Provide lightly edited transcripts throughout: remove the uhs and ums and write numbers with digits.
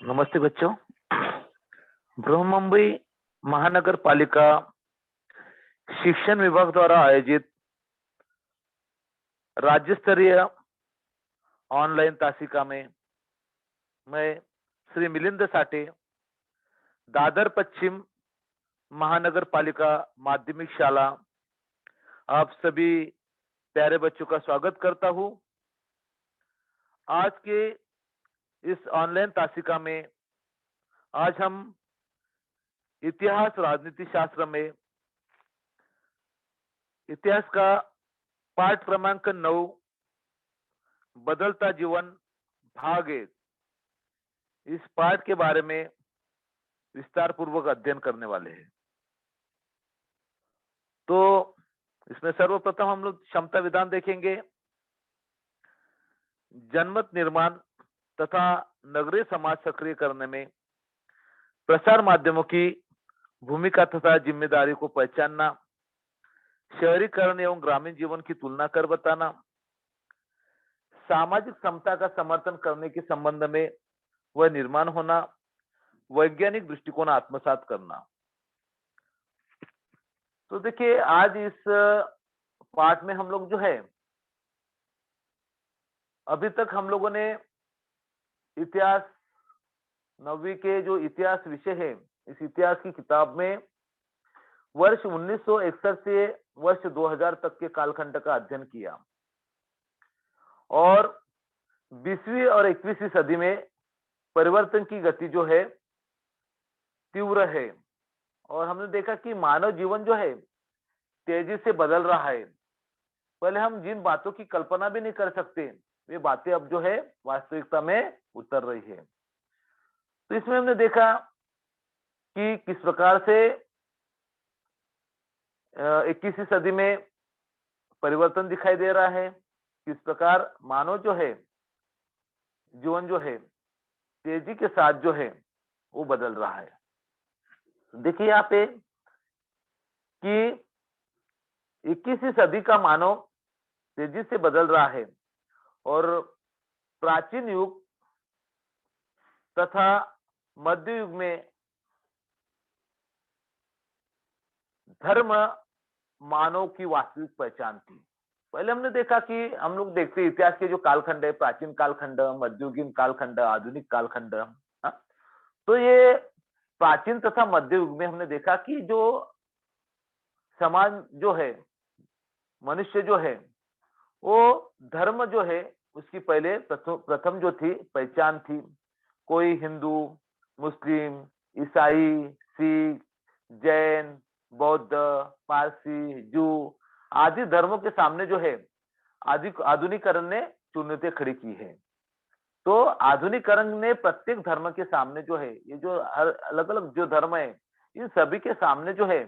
नमस्ते बच्चों। बृहन्मुंबई महानगर पालिका शिक्षण विभाग द्वारा आयोजित राज्य स्तरीय ऑनलाइन तासिका में मैं श्री मिलिंद साठे, दादर पश्चिम महानगर पालिका माध्यमिक शाला, आप सभी प्यारे बच्चों का स्वागत करता हूं। आज के इस ऑनलाइन तासिका में आज हम इतिहास राजनीति शास्त्र में इतिहास का पाठ क्रमांक 9 बदलता जीवन भाग 1 इस पाठ के बारे में विस्तार पूर्वक अध्ययन करने वाले हैं। तो इसमें सर्वप्रथम हम लोग क्षमता विधान देखेंगे, जनमत निर्माण तथा नगरीय समाज सक्रिय करने में प्रसार माध्यमों की भूमिका तथा जिम्मेदारी को पहचानना, शहरीकरण एवं ग्रामीण जीवन की तुलना कर बताना, सामाजिक समता का समर्थन करने के संबंध में वह निर्माण होना, वैज्ञानिक दृष्टिकोण आत्मसात करना। तो देखिए, आज इस पाठ में हम लोग जो है, अभी तक हम लोगों ने इतिहास 9वीं के जो इतिहास विषय है, इस इतिहास की किताब में वर्ष 1961 से वर्ष 2000 तक के कालखंड का अध्ययन किया और 20वीं और 21वीं सदी में परिवर्तन की गति जो है तीव्र है और हमने देखा कि मानव जीवन जो है तेजी से बदल रहा है। पहले हम जिन बातों की कल्पना भी नहीं कर सकते, वे बातें अब जो है वास्तविकता में उतर रही है। तो इसमें हमने देखा कि किस प्रकार से 21वीं सदी में परिवर्तन दिखाई दे रहा है, किस प्रकार मानव जो है जीवन जो है तेजी के साथ जो है वो बदल रहा है। देखिए यहाँ पे कि 21वीं सदी का मानव तेजी से बदल रहा है और प्राचीन युग तथा मध्य युग में धर्म मानव की वास्तविक पहचान थी। पहले हमने देखा कि हम लोग देखते इतिहास के जो कालखंड है, प्राचीन कालखंड, मध्ययुगीन कालखंड, आधुनिक कालखंड, हाँ? तो ये प्राचीन तथा मध्य युग में हमने देखा कि जो समाज जो है, मनुष्य जो है, वो धर्म जो है उसकी पहले प्रथम जो थी पहचान थी। कोई हिंदू, मुस्लिम, ईसाई, सिख, जैन, बौद्ध, पारसी, जू आदि धर्मों के सामने जो है आधुनिकीकरण ने चुनौतियां खड़ी की है। तो आधुनिकीकरण ने प्रत्येक धर्म के सामने जो है, ये जो अलग अलग जो धर्म है, इन सभी के सामने जो है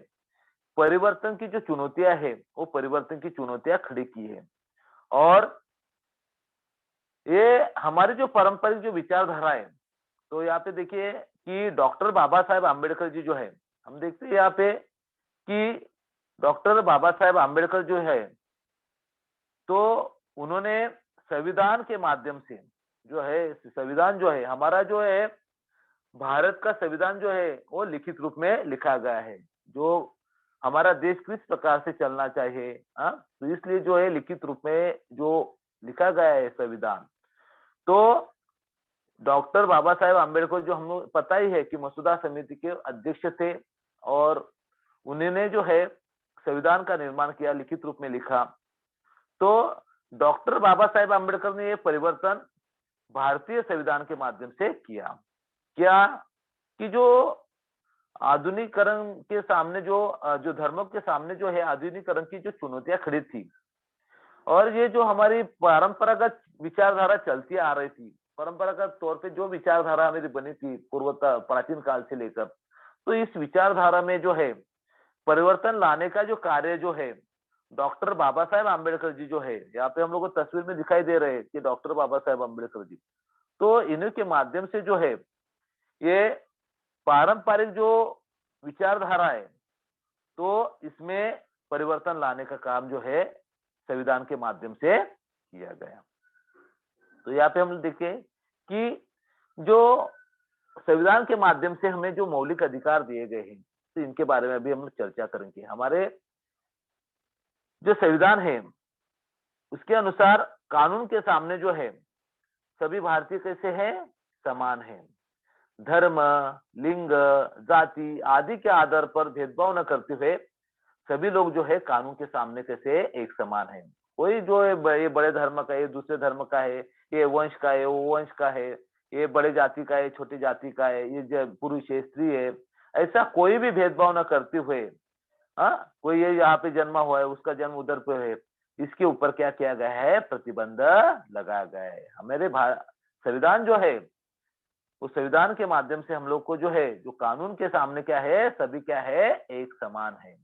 परिवर्तन की जो चुनौतियां है, वो परिवर्तन की चुनौतियां खड़ी की है। और ये हमारी जो पारंपरिक जो विचारधारा है, तो यहाँ पे देखिए कि डॉक्टर बाबा साहेब आम्बेडकर जी जो है, हम देखते हैं यहाँ पे कि डॉक्टर बाबा साहेब आम्बेडकर जो है, तो उन्होंने संविधान के माध्यम से जो है, संविधान जो है हमारा जो है भारत का संविधान जो है वो लिखित रूप में लिखा गया है, जो हमारा देश किस प्रकार से चलना चाहिए, तो इसलिए जो है लिखित रूप में जो लिखा गया है संविधान। तो डॉक्टर बाबा साहेब आम्बेडकर जो हमें पता ही है कि मसौदा समिति के अध्यक्ष थे और उन्होंने जो है संविधान का निर्माण किया, लिखित रूप में लिखा। तो डॉक्टर बाबा साहेब आम्बेडकर ने ये परिवर्तन भारतीय संविधान के माध्यम से किया। क्या कि जो आधुनिकीकरण के सामने जो धर्मों के सामने जो है आधुनिकीकरण की जो चुनौतियां खड़ी थी और ये जो हमारी परंपरागत विचारधारा चलती आ रही थी, परंपरागत तौर पे जो विचारधारा हमारी बनी थी पूर्वता प्राचीन काल से लेकर, तो इस विचारधारा में जो है परिवर्तन लाने का जो कार्य जो है डॉक्टर बाबा साहेब आम्बेडकर जी जो है, यहाँ पे हम लोग को तस्वीर में दिखाई दे रहे हैं कि डॉक्टर बाबा साहेब आम्बेडकर जी, तो इन्हीं के माध्यम से जो है ये पारंपरिक जो विचारधारा है, तो इसमें परिवर्तन लाने का काम जो है संविधान के माध्यम से किया गया। तो यहाँ पे हम देखें कि जो संविधान के माध्यम से हमें जो मौलिक अधिकार दिए गए हैं, तो इनके बारे में भी हम चर्चा करेंगे। हमारे जो संविधान है उसके अनुसार कानून के सामने जो है सभी भारतीय कैसे हैं, समान हैं। धर्म, लिंग, जाति आदि के आधार पर भेदभाव न करते हुए सभी लोग जो है कानून के सामने कैसे एक समान है। कोई जो है ये बड़े धर्म का है, ये दूसरे धर्म का है, ये वंश का है, वो वंश का है, ये बड़े जाति का है, छोटी जाति का है, ये पुरुष है, स्त्री है, ऐसा कोई भी भेदभाव न करते हुए, हाँ, कोई ये यहाँ पे जन्मा हुआ है, उसका जन्म उधर पे है, इसके ऊपर क्या किया गया है, प्रतिबंध लगाया गया है। हमारे संविधान जो है उस संविधान के माध्यम से हम लोग को जो है, जो कानून के सामने क्या है, सभी क्या है, एक समान है।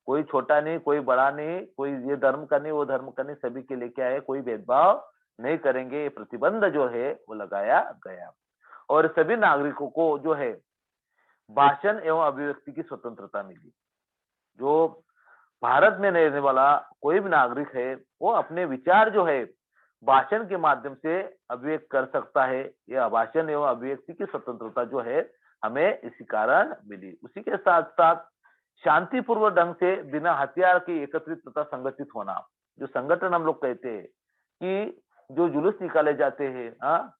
कोई छोटा नहीं, कोई बड़ा नहीं, कोई ये धर्म का नहीं, वो धर्म का नहीं, सभी के लिए क्या है, कोई भेदभाव नहीं करेंगे, ये प्रतिबंध जो है वो लगाया गया। और सभी नागरिकों को जो है भाषण एवं अभिव्यक्ति की स्वतंत्रता मिली। जो भारत में रहने वाला कोई भी नागरिक है वो अपने विचार जो है भाषण के माध्यम से अभिव्यक्त कर सकता है। यह भाषण एवं अभिव्यक्ति की स्वतंत्रता जो है हमें इसी कारण मिली। उसी के साथ साथ शांतिपूर्वक ढंग से बिना हथियार के एकत्रित तथा संगठित होना, जो संगठन हम लोग कहते हैं कि जो जुलूस निकाले जाते हैं, हाँ,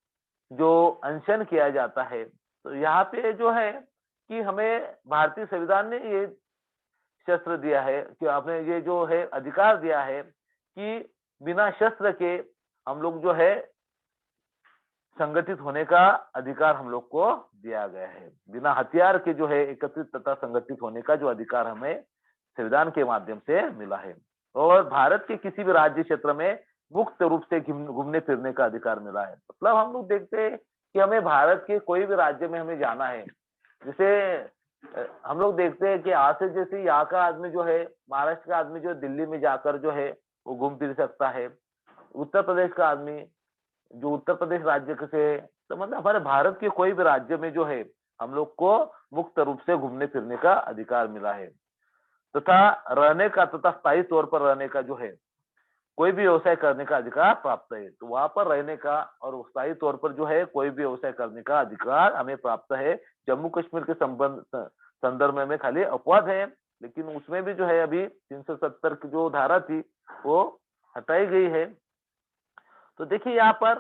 जो अनशन किया जाता है, तो यहाँ पे जो है कि हमें भारतीय संविधान ने ये शस्त्र दिया है कि आपने ये जो है अधिकार दिया है कि बिना शस्त्र के हम लोग जो है संगठित होने का अधिकार हम लोग को दिया गया है। बिना हथियार के जो है एकत्रित तथा संगठित होने का जो अधिकार हमें संविधान के माध्यम से मिला है। और भारत के किसी भी राज्य क्षेत्र में मुक्त रूप से घूमने फिरने का अधिकार मिला है। मतलब हम लोग देखते हैं कि हमें भारत के कोई भी राज्य में हमें जाना है, जैसे हम लोग देखते हैं कि आज से जैसे यहाँ का आदमी जो है, महाराष्ट्र का आदमी जो दिल्ली में जाकर जो है वो घूम फिर सकता है, उत्तर प्रदेश का आदमी जो उत्तर प्रदेश राज्य से, तो मतलब हमारे भारत के कोई भी राज्य में जो है हम लोग को मुक्त रूप से घूमने फिरने का अधिकार मिला है। तथा रहने का तथा स्थायी तौर पर रहने का जो है कोई भी व्यवसाय करने का अधिकार प्राप्त है। तो वहां पर रहने का और स्थायी तौर पर जो है कोई भी व्यवसाय करने का अधिकार हमें प्राप्त है। जम्मू कश्मीर के संदर्भ में खाली अपवाद है, लेकिन उसमें भी जो है अभी 370 की जो धारा थी वो हटाई गई है। तो देखिए यहाँ पर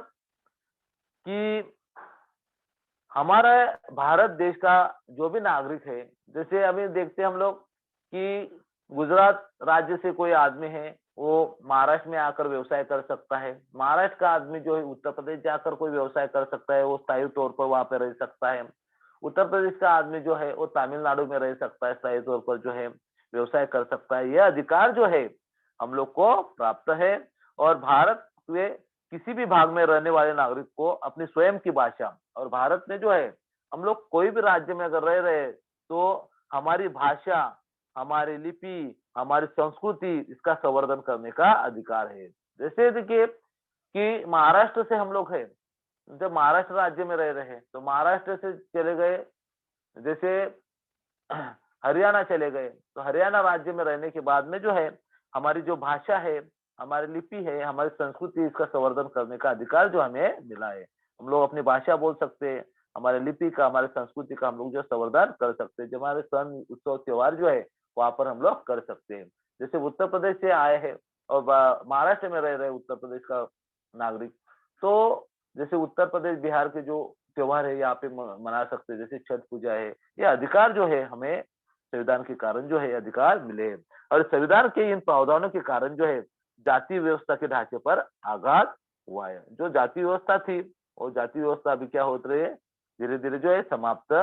कि हमारा भारत देश का जो भी नागरिक है, जैसे अभी देखते हैं हम लोग कि गुजरात राज्य से कोई आदमी है वो महाराष्ट्र में आकर व्यवसाय कर सकता है, महाराष्ट्र का आदमी जो है उत्तर प्रदेश जाकर कोई व्यवसाय कर सकता है, वो स्थायी तौर पर वहां पे रह सकता है। उत्तर प्रदेश का आदमी जो है वो तमिलनाडु में रह सकता है, स्थायी तौर पर जो है व्यवसाय कर सकता है। यह अधिकार जो है हम लोग को प्राप्त है। और भारत के किसी भी भाग में रहने वाले नागरिक को अपनी स्वयं की भाषा, और भारत में जो है हम लोग कोई भी राज्य में अगर रह रहे तो हमारी भाषा, हमारी लिपि, हमारी संस्कृति, इसका संवर्धन करने का अधिकार है। जैसे देखिए कि महाराष्ट्र से हम लोग है, जब महाराष्ट्र राज्य में रह रहे हैं तो महाराष्ट्र से चले गए, जैसे हरियाणा चले गए, तो हरियाणा राज्य में रहने के बाद में जो है हमारी जो भाषा है, हमारी लिपि है, हमारी संस्कृति, इसका संवर्धन करने का अधिकार जो हमें मिला है। हम लोग अपनी भाषा बोल सकते हैं, हमारे लिपि का, हमारे संस्कृति का हम लोग जो संवर्धन कर सकते हैं। जो हमारे सन, उत्सव, त्योहार जो है वहां पर हम लोग कर सकते हैं। जैसे उत्तर प्रदेश से आए हैं और महाराष्ट्र में रह रहे उत्तर प्रदेश का नागरिक, तो जैसे उत्तर प्रदेश, बिहार के जो त्योहार है यहाँ पे मना सकते हैं, जैसे छठ पूजा है। ये अधिकार जो है हमें संविधान के कारण जो है अधिकार मिले हैं। और संविधान के इन प्रावधानों के कारण जो है जाति व्यवस्था के ढांचे पर आघात हुआ है। जो जाति व्यवस्था थी वो जाति व्यवस्था अभी क्या हो रही है, धीरे धीरे जो है समाप्त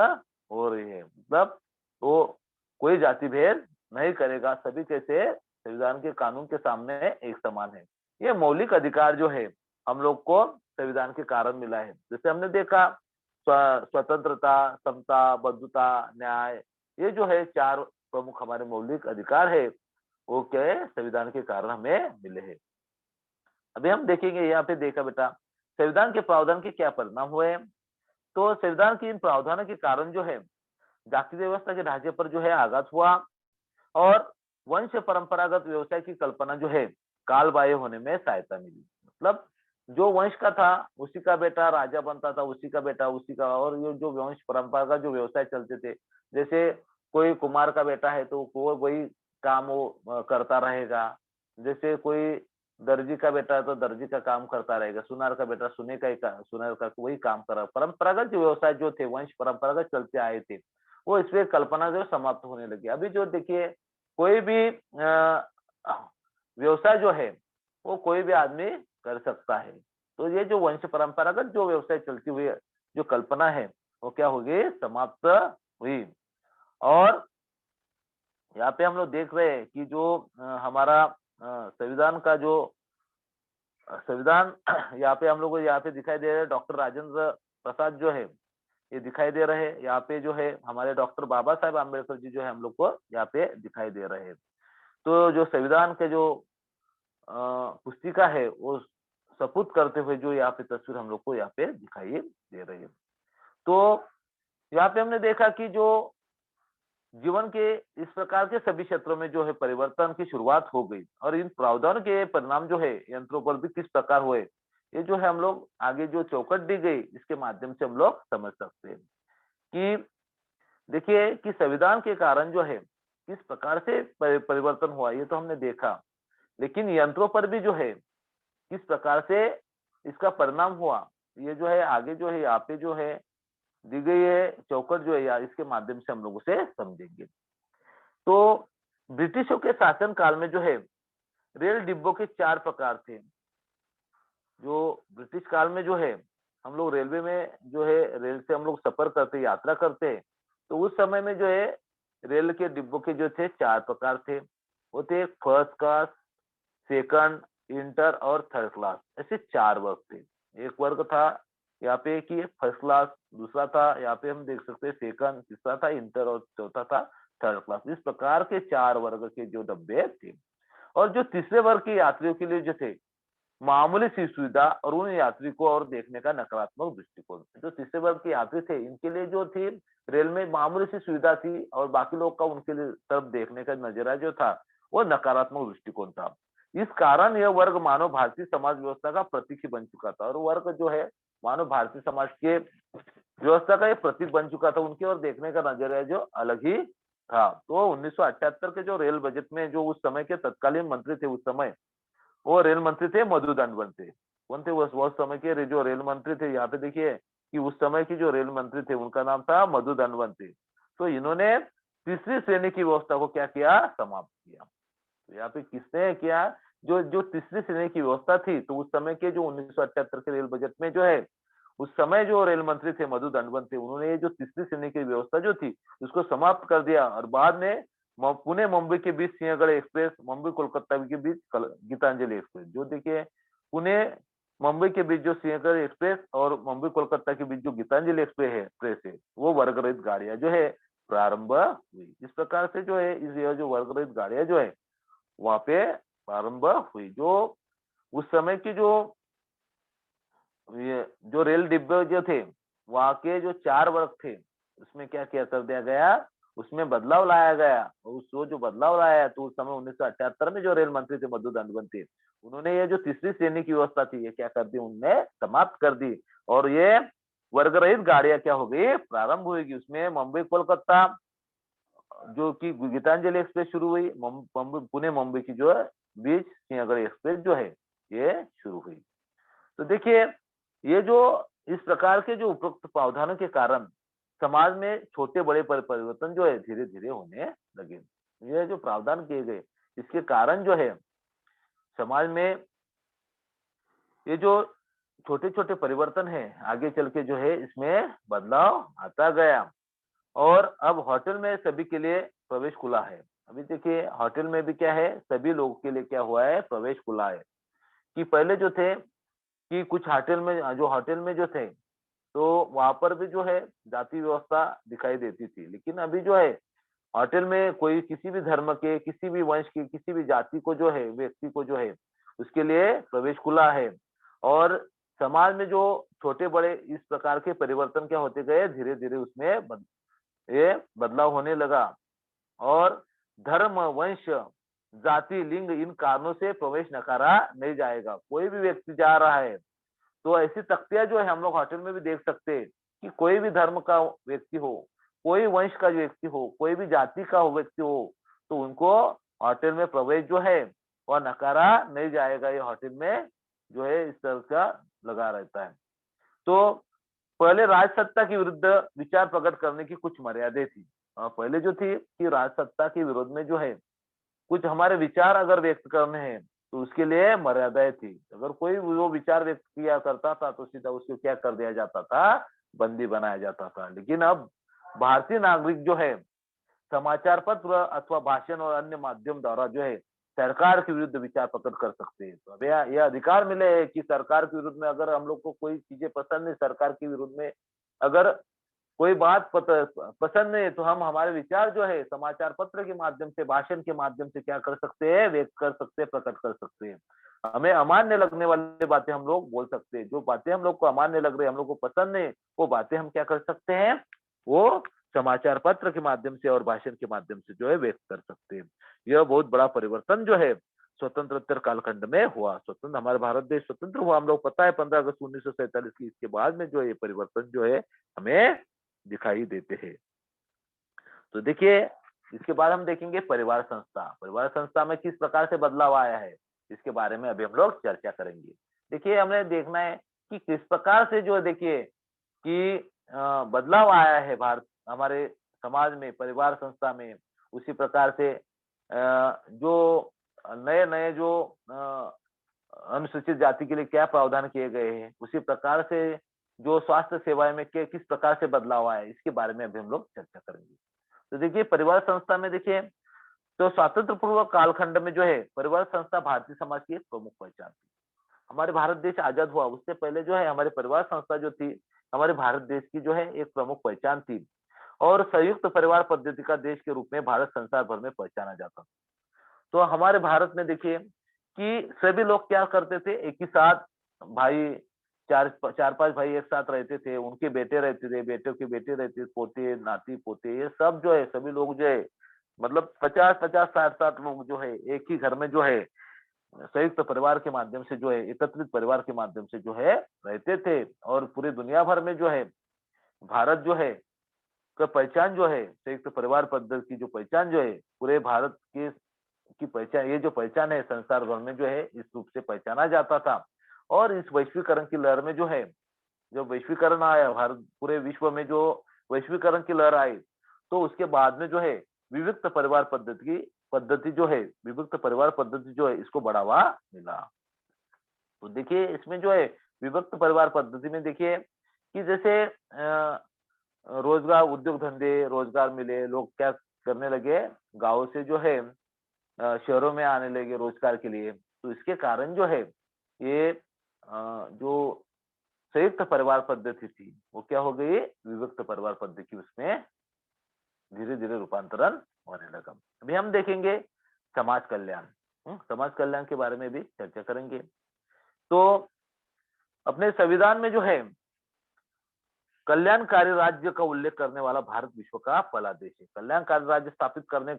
हो रही है। मतलब वो कोई जाति भेद नहीं करेगा, सभी कैसे संविधान के कानून के सामने एक समान है। ये मौलिक अधिकार जो है हम लोग को संविधान के कारण मिला है। जैसे हमने देखा स्वतंत्रता, समता, बंधुता, न्याय, ये जो है 4 प्रमुख हमारे मौलिक अधिकार है, वो क्या है, संविधान के कारण हमें मिले हैं। अभी हम देखेंगे, यहाँ पे देखा बेटा संविधान के प्रावधान के क्या परिणाम हुए। तो संविधान के इन प्रावधानों के कारण जो है जाति व्यवस्था के ढांचे पर जो है आघात हुआ और वंश परंपरागत व्यवसाय की कल्पना जो है काल बाह्य होने में सहायता मिली। मतलब जो वंश का था उसी का बेटा राजा बनता था, उसी का बेटा उसी का, और ये जो वंश परंपरा का जो व्यवसाय चलते थे, जैसे कोई कुमार का बेटा है तो वो वही काम वो करता रहेगा। जैसे कोई दर्जी का बेटा है तो दर्जी का काम करता रहेगा, सुनार का बेटा सुने का ही सुनार का वही काम कर रहा। परंपरागत जो व्यवसाय जो थे, वंश परंपरागत चलते आए थे, वो इसमें कल्पना जो समाप्त होने लगी। अभी जो देखिए कोई भी व्यवसाय जो है वो कोई भी आदमी कर सकता है। तो ये जो वंश परंपरागत जो व्यवसाय चलती हुई जो कल्पना है वो क्या हो गई, समाप्त हुई। और यहाँ पे हम लोग देख रहे हैं कि जो हमारा संविधान का जो संविधान यहाँ पे हम लोग को यहाँ पे दिखाई दे रहे हैं, डॉक्टर राजेंद्र प्रसाद जो है ये दिखाई दे रहे हैं। यहाँ पे जो है हमारे डॉक्टर बाबा साहेब आम्बेडकर जी जो है हम लोग को यहाँ पे दिखाई दे रहे हैं। तो जो संविधान के जो पुस्तिका है वो सपूत करते हुए जो यहाँ पे तस्वीर हम लोग को यहाँ पे दिखाई दे रही है। तो यहाँ पे हमने देखा कि जो जीवन के इस प्रकार के सभी क्षेत्रों में जो है परिवर्तन की शुरुआत हो गई, और इन प्रावधानों के परिणाम जो है यंत्रों पर भी किस प्रकार हुए, ये जो है हम लोग आगे जो चौकट दी गई इसके माध्यम से हम लोग समझ सकते हैं कि देखिए कि संविधान के कारण जो है किस प्रकार से परिवर्तन हुआ, ये तो हमने देखा। लेकिन यंत्रों पर भी जो है किस प्रकार से इसका परिणाम हुआ, ये जो है आगे जो है यहाँ पे जो है दी गई है चौकट जो है या इसके माध्यम से हम लोग उसे समझेंगे। तो ब्रिटिशों के शासन काल में जो है रेल डिब्बों के 4 प्रकार थे। जो ब्रिटिश काल में जो है हम लोग रेलवे में जो है रेल से हम लोग सफर करते, यात्रा करते हैं, तो उस समय में जो है रेल के डिब्बों के जो थे 4 प्रकार थे। वो थे फर्स्ट क्लास, सेकंड, इंटर और थर्ड क्लास, ऐसे 4 वर्ग थे। एक वर्ग था यहाँ पे कि फर्स्ट क्लास, दूसरा था यहाँ पे हम देख सकते हैं सेकंड, तीसरा था इंटर और चौथा था थर्ड क्लास। इस प्रकार के 4 वर्ग के जो डब्बे थे। और जो तीसरे वर्ग के यात्रियों के लिए जो थे मामूली सी सुविधा और उन यात्री को और देखने का नकारात्मक दृष्टिकोण। जो तीसरे वर्ग के यात्री थे इनके लिए जो थी रेल में मामूली सी सुविधा थी, और बाकी लोग का उनके लिए तरफ देखने का नजरिया जो था वो नकारात्मक दृष्टिकोण था। इस कारण यह वर्ग मानव भारतीय समाज व्यवस्था का प्रतीक ही बन चुका था, और वर्ग जो है मानव भारतीय समाज के व्यवस्था का ये प्रतीक बन चुका था। उनकी ओर देखने का नजरिया जो अलग ही था। तो 1978 के जो रेल बजट में जो उस समय के तत्कालीन मंत्री थे, उस समय वो रेल मंत्री थे मधु दंडवन थे। कौन थे वो समय के जो रेल मंत्री थे, यहाँ पे देखिए कि उस समय की जो रेल मंत्री थे उनका नाम था मधु दंडवन थे। तो इन्होंने तीसरी श्रेणी की व्यवस्था को क्या किया, समाप्त किया। तो यहाँ पे किसने किया, जो जो तीसरी श्रेणी की व्यवस्था थी, तो उस समय के जो 1978 के रेल बजट में जो है उस समय जो रेल मंत्री थे मधु दंडवन थे, उन्होंने ये जो तीसरी श्रेणी की व्यवस्था जो थी उसको समाप्त कर दिया। और बाद में पुणे मुंबई के बीच सिंहगढ़ एक्सप्रेस, मुंबई कोलकाता के बीच गीतांजलि एक्सप्रेस, जो देखिए पुणे मुंबई के बीच जो सिंहगढ़ एक्सप्रेस और मुंबई कोलकाता के बीच जो गीतांजलि एक्सप्रेस है वो वर्ग रहित गाड़ियां जो है प्रारंभ हुई। इस प्रकार से जो है इस ये जो वर्ग रहित गाड़ियां जो है वहां पे प्रारंभ हुई। जो उस समय की जो ये जो रेल डिब्बे जो थे वहां के जो 4 वर्ग थे उसमें क्या किया कर दिया गया, उसमें बदलाव लाया गया। और उस वो जो बदलाव लाया तो उस समय 1978 में जो रेल मंत्री थे मधु दंडवन थे, उन्होंने ये जो तीसरी श्रेणी की व्यवस्था थी ये क्या कर दी, उनने समाप्त कर दी। और ये वर्ग रहित गाड़ियां क्या हो गई, प्रारंभ हुई। उसमें मुंबई कोलकाता जो कि गीतांजलि एक्सप्रेस शुरू हुई, मुंबई पुणे मुंबई की जो है बीच सिंहगढ़ एक्सप्रेस जो है ये शुरू हुई। तो देखिए ये जो इस प्रकार के जो उपरोक्त प्रावधानों के कारण समाज में छोटे बड़े परिवर्तन जो है धीरे धीरे होने लगे। ये जो प्रावधान किए गए इसके कारण जो है समाज में ये जो छोटे छोटे परिवर्तन है आगे चल के जो है इसमें बदलाव आता गया। और अब होटल में सभी के लिए प्रवेश खुला है। अभी देखिए होटल में भी क्या है, सभी लोगों के लिए क्या हुआ है, प्रवेश खुला है। कि पहले जो थे कि कुछ होटल में जो थे तो वहां पर भी जो है जाति व्यवस्था दिखाई देती थी। लेकिन अभी जो है होटल में कोई किसी भी धर्म के, किसी भी वंश के, किसी भी जाति को जो है व्यक्ति को जो है उसके लिए प्रवेश खुला है। और समाज में जो छोटे बड़े इस प्रकार के परिवर्तन क्या होते गए, धीरे धीरे उसमें ये बदलाव होने लगा। और धर्म, वंश, जाति, लिंग इन कारणों से प्रवेश नकारा नहीं जाएगा। कोई भी व्यक्ति जा रहा है तो ऐसी तख्तियां जो है हम लोग होटल में भी देख सकते हैं कि कोई भी धर्म का व्यक्ति हो, कोई वंश का व्यक्ति हो, कोई भी जाति का व्यक्ति हो, तो उनको होटल में प्रवेश जो है वह नकारा नहीं जाएगा। ये होटल में जो है इस तरह का लगा रहता है। तो पहले राजसत्ता के विरुद्ध विचार प्रकट करने की कुछ मर्यादाएं थी। पहले जो थी कि राजसत्ता के विरोध में जो है कुछ हमारे विचार अगर व्यक्त करने हैं तो उसके लिए मर्यादाएं थी। अगर कोई वो विचार व्यक्त किया करता था तो सीधा उसको क्या कर दिया जाता था, बंदी बनाया जाता था। लेकिन अब भारतीय नागरिक जो है समाचार पत्र अथवा भाषण और अन्य माध्यम द्वारा जो है सरकार के विरुद्ध विचार प्रकट कर सकते हैं। तो अब यह अधिकार मिले है कि सरकार के विरुद्ध में अगर हम लोग को कोई चीजें पसंद नहीं, सरकार के विरुद्ध में अगर कोई बात पसंद नहीं है, तो हम हमारे विचार जो है समाचार पत्र के माध्यम से, भाषण के माध्यम से क्या कर सकते हैं, व्यक्त कर सकते हैं, प्रकट कर सकते हैं। हमें अमान्य लगने वाली बातें हम लोग बोल सकते हैं। जो बातें हम लोग को अमान्य लग रही है, हम लोग को पसंद नहीं, वो बातें हम क्या कर सकते हैं, वो समाचार पत्र के माध्यम से और भाषण के माध्यम से जो है व्यक्त कर सकते हैं। यह बहुत बड़ा परिवर्तन जो है स्वतंत्रोत्तर कालखंड में हुआ। स्वतंत्र हमारे भारत देश स्वतंत्र हुआ, हम लोग पता है 15 अगस्त 1947 की, इसके बाद में जो ये परिवर्तन जो है हमें दिखाई देते हैं। तो देखिए इसके बाद हम देखेंगे परिवार संस्था। परिवार संस्था में किस प्रकार से बदलाव आया है, इसके बारे में अभी हम लोग चर्चा करेंगे। देखिए हमें देखना है कि किस प्रकार से जो देखिए कि बदलाव आया है भारत हमारे समाज में, परिवार संस्था में। उसी प्रकार से जो नए नए जो अनुसूचित जाति के लिए क्या प्रावधान किए गए हैं, उसी प्रकार से जो स्वास्थ्य सेवाएं में किस प्रकार से बदलाव आया है, इसके बारे में अभी हम लोग चर्चा करेंगे। तो देखिए परिवार संस्था में देखिए, तो स्वातंत्र पूर्व कालखंड में जो है परिवार संस्था भारतीय समाज की एक प्रमुख पहचान थी। हमारे भारत देश आजाद हुआ उससे पहले जो है हमारी परिवार संस्था जो थी हमारे भारत देश की जो है एक प्रमुख पहचान थी। और संयुक्त परिवार पद्धति का देश के रूप में भारत संसार भर में पहचाना जाता। तो हमारे भारत में देखिए कि सभी लोग क्या करते थे, एक ही साथ भाई, चार चार पांच भाई एक साथ रहते थे, उनके बेटे रहते थे, बेटों की बेटे रहती थे, पोते नाती पोते, ये सब जो है सभी लोग जो है मतलब 50-50 60-60 लोग जो है एक ही घर में जो है संयुक्त परिवार के माध्यम से जो है, एकत्रित परिवार के माध्यम से जो है रहते थे। और पूरी दुनिया भर में जो है भारत जो है का पहचान जो है, संयुक्त परिवार पद्धति की जो पहचान जो है पूरे भारत की पहचान, ये जो पहचान है संसार भर में जो है इस रूप से पहचाना जाता था। और इस वैश्वीकरण की लहर में जो है, जो वैश्वीकरण आया भारत पूरे विश्व में, जो वैश्वीकरण की लहर आई, तो उसके बाद में जो है विविक्त परिवार पद्धति जो है, विविक्त परिवार पद्धति जो है इसको बढ़ावा मिला। तो देखिए इसमें जो है विभक्त परिवार पद्धति में देखिए कि जैसे रोजगार, उद्योग धंधे, रोजगार मिले, लोग क्या करने लगे, गांव से जो है शहरों में आने लगे रोजगार के लिए। तो इसके कारण जो है ये जो संयुक्त परिवार पद्धति थी वो क्या हो गई, विभक्त परिवार पद्धति, उसमें धीरे धीरे रूपांतरण होने लगा। अभी हम देखेंगे समाज कल्याण। समाज कल्याण के बारे में भी चर्चा करेंगे। तो अपने संविधान में जो है कल्याणकारी राज्य का उल्लेख करने वाला भारत विश्व का पहला देश है। कल्याणकारी राज्य स्थापित करने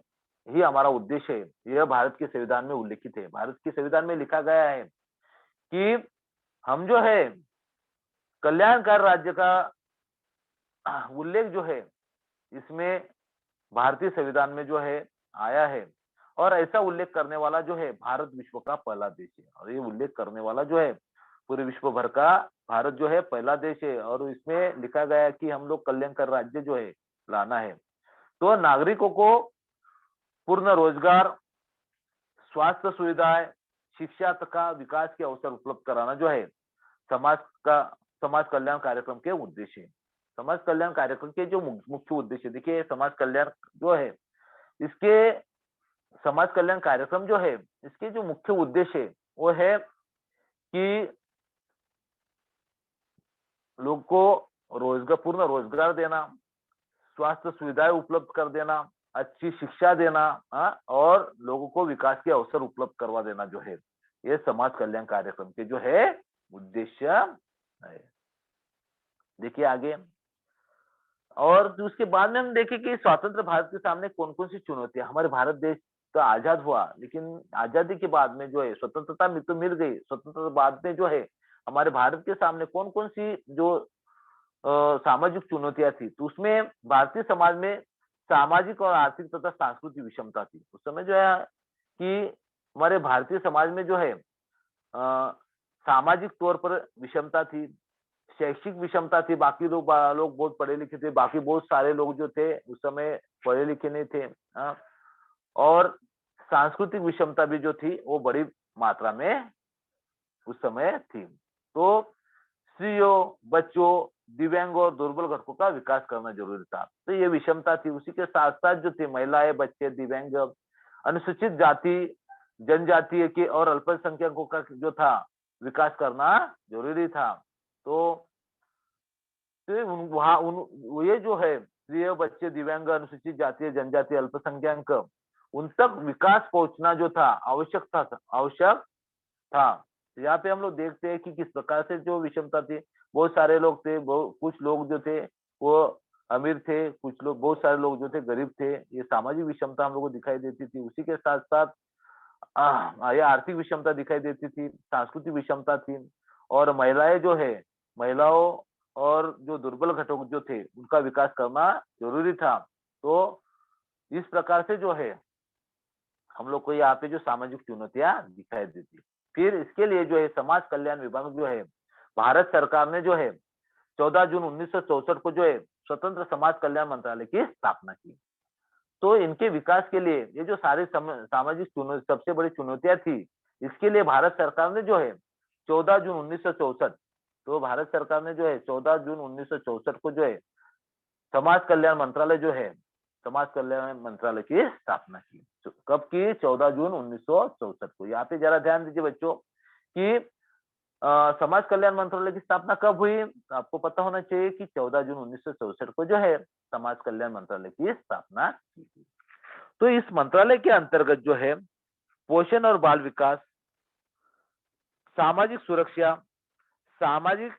ही हमारा उद्देश्य है। यह भारत के संविधान में उल्लेखित है। भारत के संविधान में लिखा गया है कि हम जो है कल्याणकारी राज्य का उल्लेख जो है इसमें भारतीय संविधान में जो है आया है। और ऐसा उल्लेख करने वाला जो है भारत विश्व का पहला देश है। और ये उल्लेख करने वाला जो है पूरे विश्व भर का भारत जो है पहला देश है। और इसमें लिखा गया है कि हम लोग कल्याणकारी राज्य जो है लाना है। तो नागरिकों को पूर्ण रोजगार, स्वास्थ्य सुविधाएं, शिक्षा तथा विकास के अवसर उपलब्ध कराना जो है समाज कल्याण कार्यक्रम के उद्देश्य है। समाज कल्याण कार्यक्रम के जो मुख्य उद्देश्य, देखिए समाज कल्याण जो है इसके, समाज कल्याण कार्यक्रम जो है इसके जो मुख्य उद्देश्य है वो है कि लोग को रोजगार, पूर्ण रोजगार देना, स्वास्थ्य सुविधाएं उपलब्ध कर देना, अच्छी शिक्षा देना, और लोगों को विकास के अवसर उपलब्ध करवा देना जो है, ये समाज कल्याण कार्यक्रम के जो है उद्देश्य है। देखिए आगे, और उसके बाद में हम देखें कि स्वतंत्र भारत के सामने कौन कौन सी चुनौतियां। हमारे भारत देश तो आजाद हुआ, लेकिन आजादी के बाद में जो है स्वतंत्रता तो मिल गई, स्वतंत्रता बाद में जो है हमारे भारत के सामने कौन कौन सी जो सामाजिक चुनौतियां थी, तो उसमें भारतीय समाज में सामाजिक और आर्थिक तथा सांस्कृतिक विषमता थी। उस समय जो है कि हमारे भारतीय समाज में जो है सामाजिक तौर पर विषमता थी, शैक्षिक विषमता थी, बाकी लोग बहुत पढ़े लिखे थे, बाकी बहुत सारे लोग जो थे उस समय पढ़े लिखे नहीं थे। और सांस्कृतिक विषमता भी जो थी वो बड़ी मात्रा में उस समय थी। तो स्त्रियों, बच्चों, दिव्यांग और दुर्बल घटकों का विकास करना जरूरी था। तो ये विषमता थी। उसी के साथ-साथ जो थी महिलाएं, बच्चे, दिव्यांग, अनुसूचित जाति, जनजातीय के और अल्पसंख्यकों का जो था विकास करना जरूरी था। तो वहाँ उन ये जो है स्त्रियों, बच्चे, दिव्यांग, अनुसूचित जाति, जनजाति, अल्पसंख्यक उन तक विकास पहुंचना जो था आवश्यक था। तो यहाँ पे हम लोग देखते हैं कि किस प्रकार से जो विषमता थी, बहुत सारे लोग थे, कुछ लोग जो थे वो अमीर थे, कुछ लोग बहुत सारे लोग जो थे गरीब थे। ये सामाजिक विषमता हम लोग को दिखाई देती थी। उसी के साथ-साथ ये आर्थिक विषमता दिखाई देती थी, सांस्कृतिक विषमता थी और महिलाएं जो है, महिलाओं और जो दुर्बल घटक जो थे, उनका विकास करना जरूरी था। तो इस प्रकार से जो है हम लोग को यहाँ पे जो सामाजिक चुनौतियां दिखाई देती। फिर इसके लिए जो है समाज कल्याण विभाग जो है, भारत सरकार ने जो है 14 जून 1964 को जो है स्वतंत्र समाज कल्याण मंत्रालय की स्थापना की। तो इनके विकास के लिए ये जो सारी सामाजिक सबसे बड़ी चुनौतियां थी, इसके लिए भारत सरकार ने जो है 14 जून 1964 तो भारत सरकार ने जो है 14 जून 1964 को जो है समाज कल्याण मंत्रालय जो है समाज कल्याण मंत्रालय की स्थापना की। तो कब की? 14 जून 1964 को। यहाँ पे जरा ध्यान दीजिए बच्चों कि समाज कल्याण मंत्रालय की स्थापना कब हुई? तो आपको पता होना चाहिए कि 14 जून 1964 को जो है समाज कल्याण मंत्रालय की स्थापना की गई। तो इस मंत्रालय के अंतर्गत जो है पोषण और बाल विकास, सामाजिक सुरक्षा, सामाजिक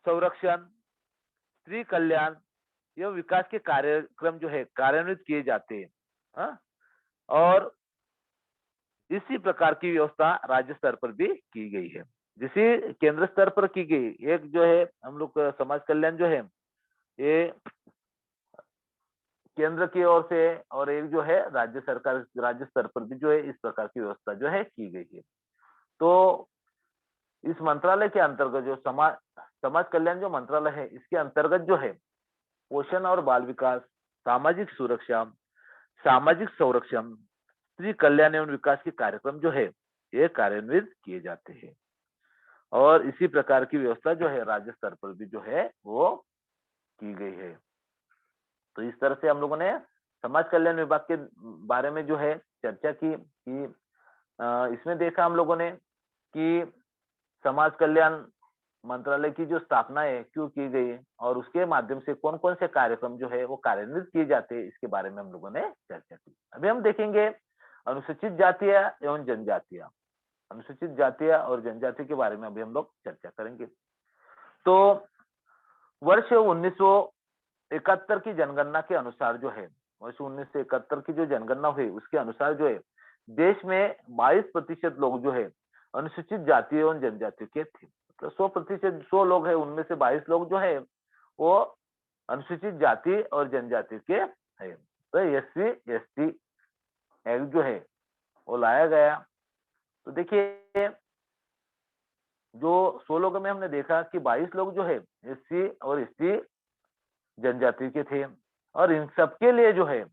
संरक्षण, स्त्री कल्याण एवं विकास के कार्यक्रम जो है कार्यान्वित किए जाते हैं। हाँ? और इसी प्रकार की व्यवस्था राज्य स्तर पर भी की गई है। जिसे केंद्र स्तर पर की गई, एक जो है हम लोग का समाज कल्याण जो है ये केंद्र की ओर से और एक जो है राज्य सरकार राज्य स्तर पर भी जो है इस प्रकार की व्यवस्था जो है की गई है। तो इस मंत्रालय के अंतर्गत जो समाज समाज कल्याण जो मंत्रालय है, इसके अंतर्गत जो है पोषण और बाल विकास, सामाजिक सुरक्षा, सामाजिक संरक्षण, स्त्री कल्याण एवं विकास के कार्यक्रम जो है ये कार्यान्वित किए जाते हैं। और इसी प्रकार की व्यवस्था जो है राज्य स्तर पर भी जो है वो की गई है। तो इस तरह से हम लोगों ने समाज कल्याण विभाग के बारे में जो है चर्चा की कि इसमें देखा हम लोगों ने कि समाज कल्याण मंत्रालय की जो स्थापना है क्यों की गई और उसके माध्यम से कौन कौन से कार्यक्रम जो है वो कार्यान्वित किए जाते हैं, इसके बारे में हम लोगों ने चर्चा की। अभी हम देखेंगे अनुसूचित जातीय एवं जनजातीय। अनुसूचित जातीय और जनजाति के बारे में अभी हम लोग चर्चा करेंगे। तो वर्ष 1971 की जनगणना के अनुसार जो है वर्ष 1971 की जो जनगणना हुई उसके अनुसार जो है देश में 22% लोग जो है अनुसूचित जाति एवं जनजाति के थे। मतलब 100% 100 लोग है, उनमें से 22 लोग जो है वो अनुसूचित जाति और जनजाति के है। तो SC/ST एक्ट जो है वो लाया गया। तो देखिए जो 100 लोगों में हमने देखा कि 22 लोग जो है SC और ST जनजाति के थे और इन सबके लिए जो है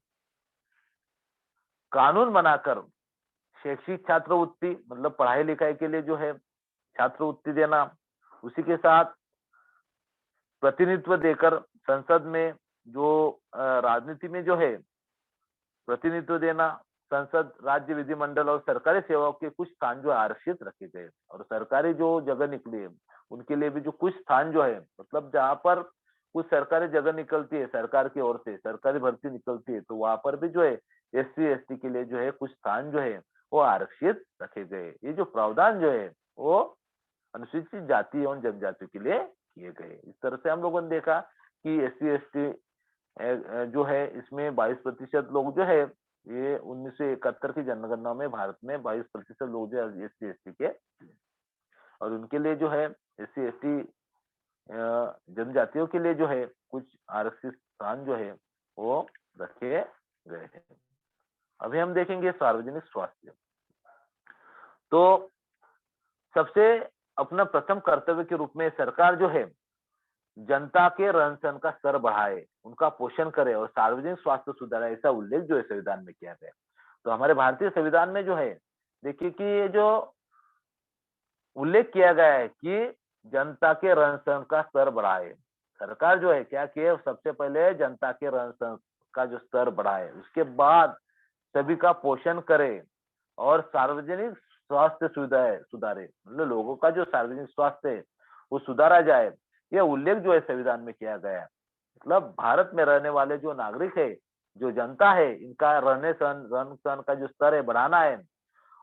कानून बनाकर शैक्षिक छात्रवृत्ति मतलब पढ़ाई लिखाई के लिए जो है छात्रवृत्ति देना, उसी के साथ प्रतिनिधित्व देकर संसद में जो राजनीति में जो है प्रतिनिधित्व देना, संसद, राज्य विधिमंडल और सरकारी सेवाओं के कुछ स्थान जो आरक्षित रखे गए और सरकारी जो जगह निकली है उनके लिए भी जो कुछ स्थान जो है मतलब जहां पर कुछ सरकारी जगह निकलती है सरकार की ओर से सरकारी भर्ती निकलती है तो वहां पर भी जो है SC/ST के लिए जो है कुछ स्थान जो है वो आरक्षित रखे गए। ये जो प्रावधान जो है वो अनुसूचित जाति एवं जनजाति के लिए किए गए। इस तरह से हम लोगों ने देखा कि SC/ST जो है इसमें 22% लोग जो है ये 1971 की जनगणना में भारत में 22% लोग जो है SC/ST के। और उनके लिए जो है SC/ST जनजातियों के लिए जो है कुछ आरक्षित स्थान जो है वो रखे गए हैं। अभी हम देखेंगे सार्वजनिक स्वास्थ्य। तो सबसे अपना प्रथम कर्तव्य के रूप में सरकार जो है जनता के रहन सहन का स्तर बढ़ाए, उनका पोषण करे और सार्वजनिक स्वास्थ्य सुधारे, ऐसा उल्लेख जो है संविधान में किया गया है। तो हमारे भारतीय संविधान में जो है देखिए कि ये जो उल्लेख किया गया है कि जनता के रहन सहन का स्तर बढ़ाए। सरकार जो है क्या किए, सबसे पहले जनता के रहन सहन का जो स्तर बढ़ाए, उसके बाद सभी का पोषण करे और सार्वजनिक स्वास्थ्य सुविधाएं सुधारे, मतलब लोगों का जो सार्वजनिक स्वास्थ्य है वो सुधारा जाए। यह उल्लेख जो है संविधान में किया गया है। मतलब भारत में रहने वाले जो नागरिक है, जो जनता है, इनका रहन सहन का जो स्तर है बढ़ाना है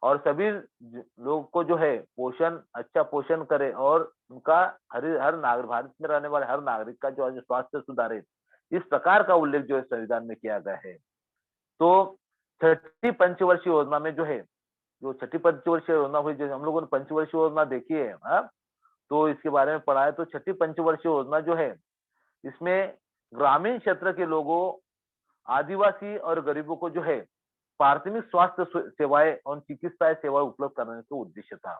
और सभी लोग को जो है पोषण, अच्छा पोषण करे और उनका हर नागरिक, भारत में रहने वाले हर नागरिक का जो है स्वास्थ्य सुधारे, इस प्रकार का उल्लेख जो है संविधान में किया गया है। तो छठी पंचवर्षीय योजना में जो है, जो छठी पंचवर्षीय योजना हुई, जो हम लोगों ने पंचवर्षीय योजना देखी है, हाँ? तो इसके बारे में पढ़ा है। तो छठी पंचवर्षीय योजना जो है, इसमें ग्रामीण क्षेत्र के लोगों, आदिवासी और गरीबों को जो है प्राथमिक स्वास्थ्य सेवाएं और चिकित्सा सेवाएं उपलब्ध कराने का उद्देश्य था।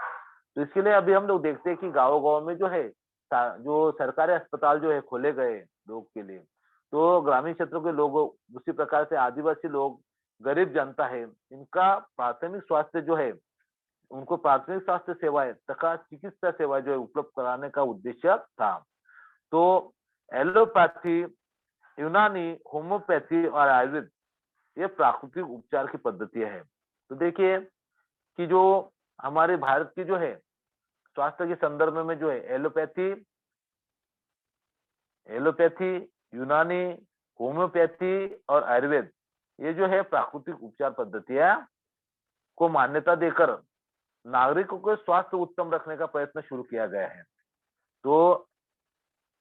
तो इसके लिए अभी हम लोग देखते हैं कि गाँव-गाँव में जो है जो सरकारी अस्पताल जो है खोले गए लोग के लिए। तो ग्रामीण क्षेत्रों के लोगों, उसी प्रकार से आदिवासी लोग, गरीब जनता है, इनका प्राथमिक स्वास्थ्य जो है, उनको प्राथमिक स्वास्थ्य सेवाएं तथा चिकित्सा सेवाएं जो है उपलब्ध कराने का उद्देश्य था। तो एलोपैथी, यूनानी, होम्योपैथी और आयुर्वेद, ये प्राकृतिक उपचार की पद्धतियां हैं। तो देखिए कि जो हमारे भारत की जो है स्वास्थ्य के संदर्भ में जो है एलोपैथी, यूनानी, होम्योपैथी और आयुर्वेद, ये जो है प्राकृतिक उपचार पद्धतियां को मान्यता देकर नागरिकों के स्वास्थ्य उत्तम रखने का प्रयत्न शुरू किया गया है। तो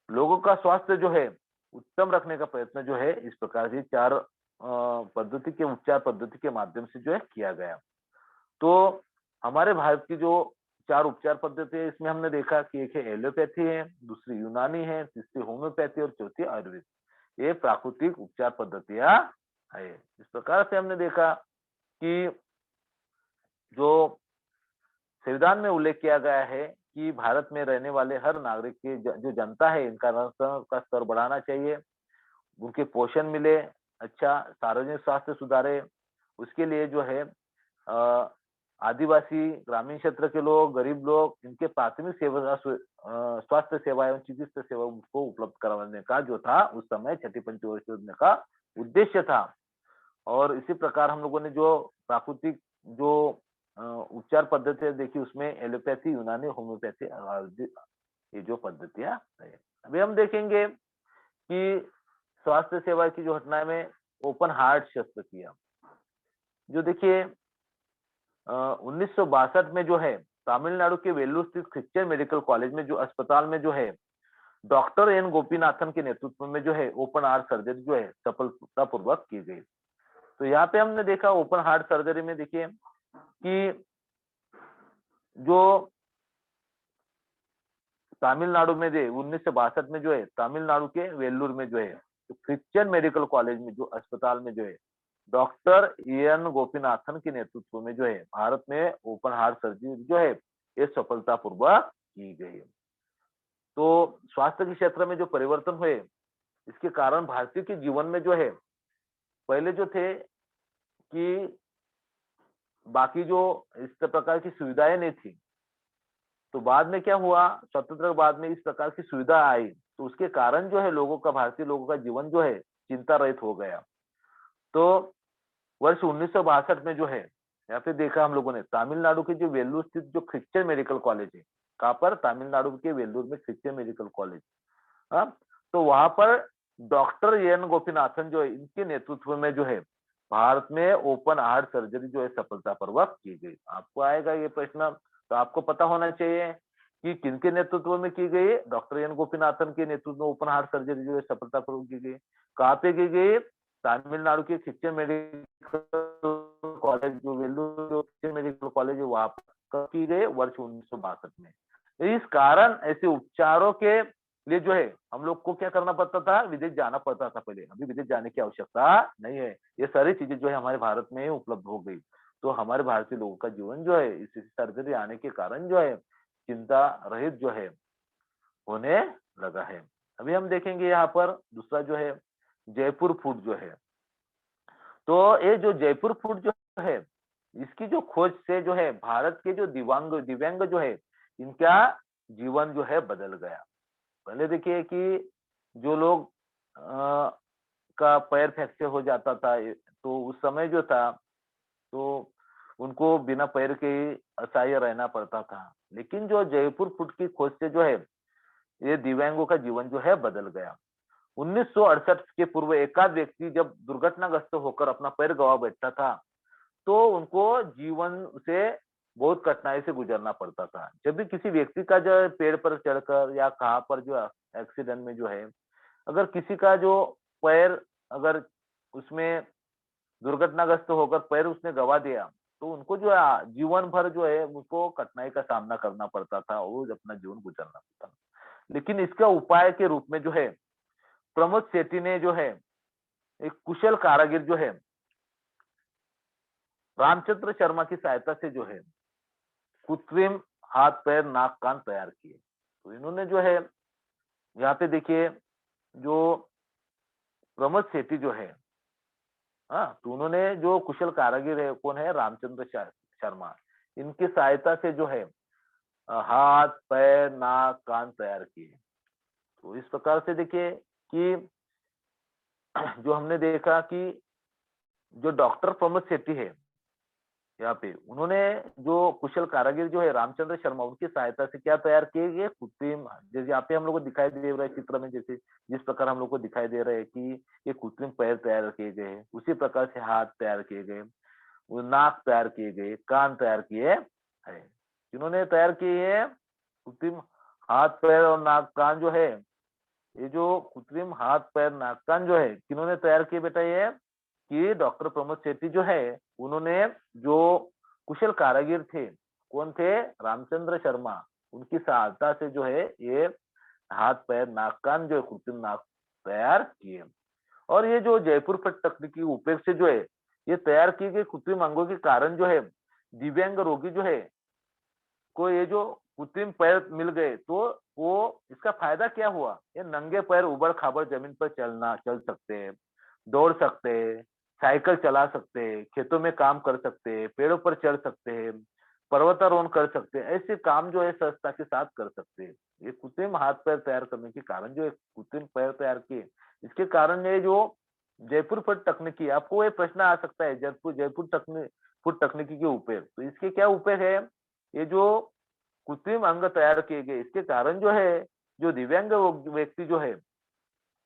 लोगों का स्वास्थ्य जो है उत्तम रखने का प्रयत्न जो है इस प्रकार से चार पद्धति के उपचार पद्धति के माध्यम से जो है किया गया। तो हमारे भारत की जो चार उपचार पद्धति है, इसमें हमने देखा कि एक है एलोपैथी है, दूसरी यूनानी है, तीसरी होम्योपैथी और चौथी आयुर्वेद। ये प्राकृतिक उपचार पद्धतियां है। इस प्रकार से हमने देखा कि जो संविधान में उल्लेख किया गया है कि भारत में रहने वाले हर नागरिक की जो जनता है, इनका रहन का स्तर बढ़ाना चाहिए, उनके पोषण मिले, अच्छा सार्वजनिक स्वास्थ्य सुधारे। उसके लिए जो है आदिवासी, ग्रामीण क्षेत्र के लोग, गरीब लोग, इनके प्राथमिक सेवा स्वास्थ्य सेवा एवं चिकित्सा सेवा उनको उपलब्ध करवाने का जो था उस समय छठी पंचवर्षीय योजना का उद्देश्य था। और इसी प्रकार हम लोगों ने जो प्राकृतिक जो उपचार पद्धति देखी, उसमें एलोपैथी, यूनानी, होम्योपैथी, ये जो पद्धतियां है। अभी हम देखेंगे कि स्वास्थ्य सेवा की जो घटना में ओपन हार्ट शस्त्रक्रिया, जो देखिए 1962 में जो है तमिलनाडु के वेल्लूर स्थित क्रिश्चियन मेडिकल कॉलेज में जो अस्पताल में जो है डॉक्टर एन गोपीनाथन के नेतृत्व में जो है ओपन हार्ट सर्जरी जो है सफलतापूर्वक की गई। तो यहाँ पे हमने देखा ओपन हार्ट सर्जरी में देखिए कि जो तमिलनाडु में जो 1962 में जो है तमिलनाडु के वेल्लूर में जो है तो क्रिश्चियन मेडिकल कॉलेज में जो अस्पताल में जो है डॉक्टर एन गोपीनाथन के नेतृत्व में जो है भारत में ओपन हार्ट सर्जरी जो है ये सफलतापूर्वक की गई। तो स्वास्थ्य के क्षेत्र में जो परिवर्तन हुए, इसके कारण भारतीय के जीवन में जो है पहले जो थे कि बाकी जो इस प्रकार की सुविधाएं नहीं थी, तो बाद में क्या हुआ, स्वतंत्र बाद में इस प्रकार की सुविधा आई, तो उसके कारण जो है लोगों का, भारतीय लोगों का जीवन जो है चिंता रहित हो गया। तो वर्ष 1962 में जो है यहाँ पे देखा हम लोगों ने तमिलनाडु के जो वेल्लूर स्थित जो क्रिश्चियन मेडिकल कॉलेज है, कहाँ पर, तमिलनाडु के वेल्लूर में क्रिश्चियन मेडिकल कॉलेज, हाँ, तो वहां पर डॉक्टर एन गोपीनाथन जो है इनके नेतृत्व में जो है भारत में ओपन हार्ट सर्जरी जो है सफलतापूर्वक की गई। आपको आएगा ये प्रश्न, तो आपको पता होना चाहिए कि किनके नेतृत्व में की गई। डॉक्टर एन गोपीनाथन के नेतृत्व में ओपन हार्ट सर्जरी जो है सफलतापूर्वक की गई। कहाँ पे की गई, तमिलनाडु के क्रिश्चियन मेडिकल कॉलेज जो वेल्लूर क्रिश्चियन मेडिकल कॉलेज है वहां पर की गई वर्ष 1962 में। इस कारण ऐसे उपचारों के लिए जो है हम लोग को क्या करना पड़ता था, विदेश जाना पड़ता था पहले। अभी विदेश जाने की आवश्यकता नहीं है। ये सारी चीजें जो है हमारे भारत में ही उपलब्ध हो गई। तो हमारे भारतीय लोगों का जीवन जो है इस सर्जरी आने के कारण जो है चिंता रहित जो है होने लगा है। अभी हम देखेंगे यहाँ पर दूसरा जो है जयपुर फूड जो है। तो ये जो जयपुर फूड जो है, इसकी जो खोज से जो है भारत के जो दिव्यांग जो है, इनका जीवन जो है बदल गया। पहले देखिए कि जो लोग का पैर फ्रैक्चर हो जाता था, तो उस समय जो था, तो उनको बिना पैर के ही असहाय रहना पड़ता था। लेकिन जो जयपुर फूड की खोज से जो है, ये दिव्यांगों का जीवन जो है बदल गया। 1968 के पूर्व एकाध व्यक्ति जब दुर्घटनाग्रस्त होकर अपना पैर गंवा बैठता था, तो उनको जीवन से बहुत कठिनाई से गुजरना पड़ता था। जब भी किसी व्यक्ति का जो है पेड़ पर चढ़कर या कहाँ पर जो एक्सीडेंट में जो है, अगर किसी का जो पैर, अगर उसमें दुर्घटनाग्रस्त होकर पैर उसने गंवा दिया, तो उनको जो है जीवन भर जो है उनको कठिनाई का सामना करना पड़ता था और अपना जीवन गुजरना पड़ता था। लेकिन इसका उपाय के रूप में जो है प्रमोद सेठी ने जो है एक कुशल कारागिर जो है रामचंद्र शर्मा की सहायता से जो है कृत्रिम हाथ पैर नाक कान तैयार किए। तो इन्होंने जो है यहाँ पे देखिए, जो प्रमोद सेठी जो है, हाँ, तो उन्होंने जो कुशल कारागिर है, कौन है, रामचंद्र शर्मा, इनकी सहायता से जो है हाथ पैर नाक कान तैयार किए। तो इस प्रकार से देखिए कि जो हमने देखा कि जो डॉक्टर प्रमोद सेठी है यहाँ पे, उन्होंने जो कुशल कारागिर जो है रामचंद्र शर्मा, उनकी सहायता से क्या तैयार किए गए, कृत्रिम, जैसे यहाँ पे हम लोग को दिखाई दे रहा है चित्र में, जैसे जिस प्रकार हम लोग को दिखाई दे रहा है कि ये कृत्रिम पैर तैयार किए गए, उसी प्रकार से हाथ तैयार किए गए, वो नाक तैयार किए गए, कान तैयार किए है। जिन्होंने तैयार किए है कृत्रिम हाथ पैर और नाक कान जो है, ये जो कृत्रिम हाथ पैर नाक कान जो है किन्होंने तैयार किए बेटा, ये कि डॉक्टर प्रमोद सेठी जो है, उन्होंने जो कुशल कारागिर थे, कौन थे, रामचंद्र शर्मा, उनकी सहायता से जो है ये हाथ पैर नाक कान जो है कृत्रिम नाक तैयार किए। और ये जो जयपुर फट तकनीकी उपयोग से जो है ये तैयार किए गए कृत्रिम अंगों के कारण जो है दिव्यांग रोगी जो है को ये जो कृत्रिम पैर मिल गए, तो वो इसका फायदा क्या हुआ, ये नंगे पैर उबड़ खाबड़ जमीन पर चल सकते हैं, दौड़ सकते हैं, साइकिल चला सकते हैं, खेतों में काम कर सकते हैं, पेड़ों पर चढ़ सकते हैं, पर्वतारोहण कर सकते हैं, ऐसे काम जो है सहजता के साथ कर सकते हैं। ये कृत्रिम हाथ पैर तैयार करने के कारण जो है कृत्रिम पैर तैयार किए, इसके कारण ये जो जयपुर फुट तकनीकी, आपको ये प्रश्न आ सकता है, जयपुर जयपुर तकनीक फुट तकनीकी के उपयोग, तो इसके क्या उपयोग है, ये जो कृत्रिम अंग तैयार किए गए, इसके कारण जो है जो दिव्यांग व्यक्ति जो है,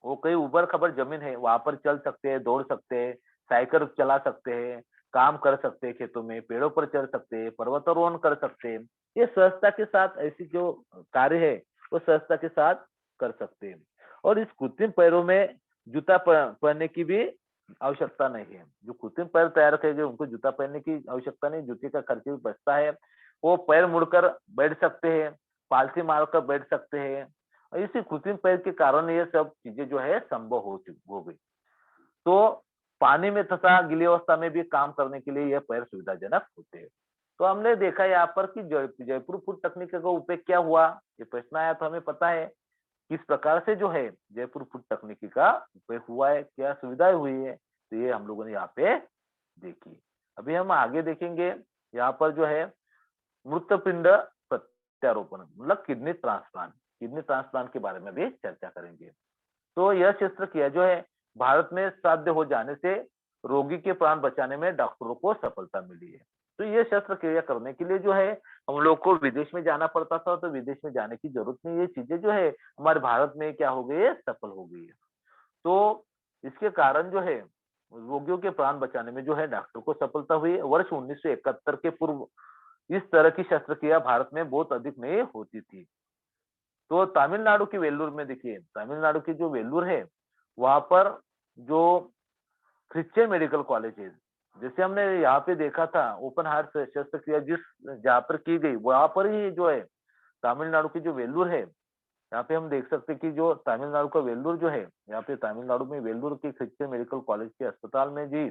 वो कहीं ऊबड़ खबर जमीन है, वहां पर चल सकते हैं, दौड़ सकते हैं, साइकिल चला सकते हैं, काम कर सकते हैं, खेतों में पेड़ों पर चढ़ सकते हैं, पर्वतारोहण कर सकते हैं। ये सहजता के साथ ऐसी जो कार्य है वो सहजता के साथ कर सकते हैं। और इस कृत्रिम पैरों में जूता पहनने की भी आवश्यकता नहीं है। जो कृत्रिम पैर तैयार किए गए उनको जूता पहनने की आवश्यकता नहीं, जूते का खर्च भी बचता है। वो पैर मुड़कर बैठ सकते हैं, पालथी मारकर बैठ सकते हैं। और इसी कृत्रिम पैर के कारण ये सब चीजें जो है संभव हो गई। तो पानी में तथा गीली अवस्था में भी काम करने के लिए यह पैर सुविधाजनक होते हैं। तो हमने देखा यहाँ पर कि जयपुर फुट तकनीक का उपयोग क्या हुआ, ये प्रश्न आया, तो हमें पता है किस प्रकार से जो है जयपुर फुट तकनीकी का उपयोग हुआ है, क्या सुविधाएं हुई है, तो ये हम लोगों ने यहाँ पे देखी। अभी हम आगे देखेंगे, यहाँ पर जो है मृतपिंड प्रत्यारोपण मतलब किडनी ट्रांसप्लांट के बारे में भी चर्चा करेंगे। तो यह शस्त्रक्रिया जो है भारत में साध्य हो जाने से रोगी के प्राण बचाने में डॉक्टरों को सफलता मिली है। तो ये शस्त्रक्रिया करने के लिए जो है हम लोग को विदेश में जाना पड़ता था, तो विदेश में जाने की जरूरत नहीं, ये चीजें जो है हमारे भारत में क्या हो गई है, सफल हो गई है। तो इसके कारण जो है रोगियों के प्राण बचाने में जो है डॉक्टर को सफलता हुई है। वर्ष 1971 के पूर्व इस तरह की शस्त्रक्रिया भारत में बहुत अधिक नहीं होती थी। तो तमिलनाडु की वेल्लूर में देखिए, तमिलनाडु की जो वेल्लूर है, वहां पर जो क्रिश्चियन मेडिकल कॉलेज है, जैसे हमने यहाँ पे देखा था ओपन हार्ट शस्त्रक्रिया जिस जहाँ पर की गई, वहां पर ही जो है तमिलनाडु की जो वेल्लूर है, यहाँ पे हम देख सकते हैं कि जो तमिलनाडु का वेल्लूर जो है, यहाँ पे तमिलनाडु में वेल्लूर के क्रिश्चियन मेडिकल कॉलेज के अस्पताल में जी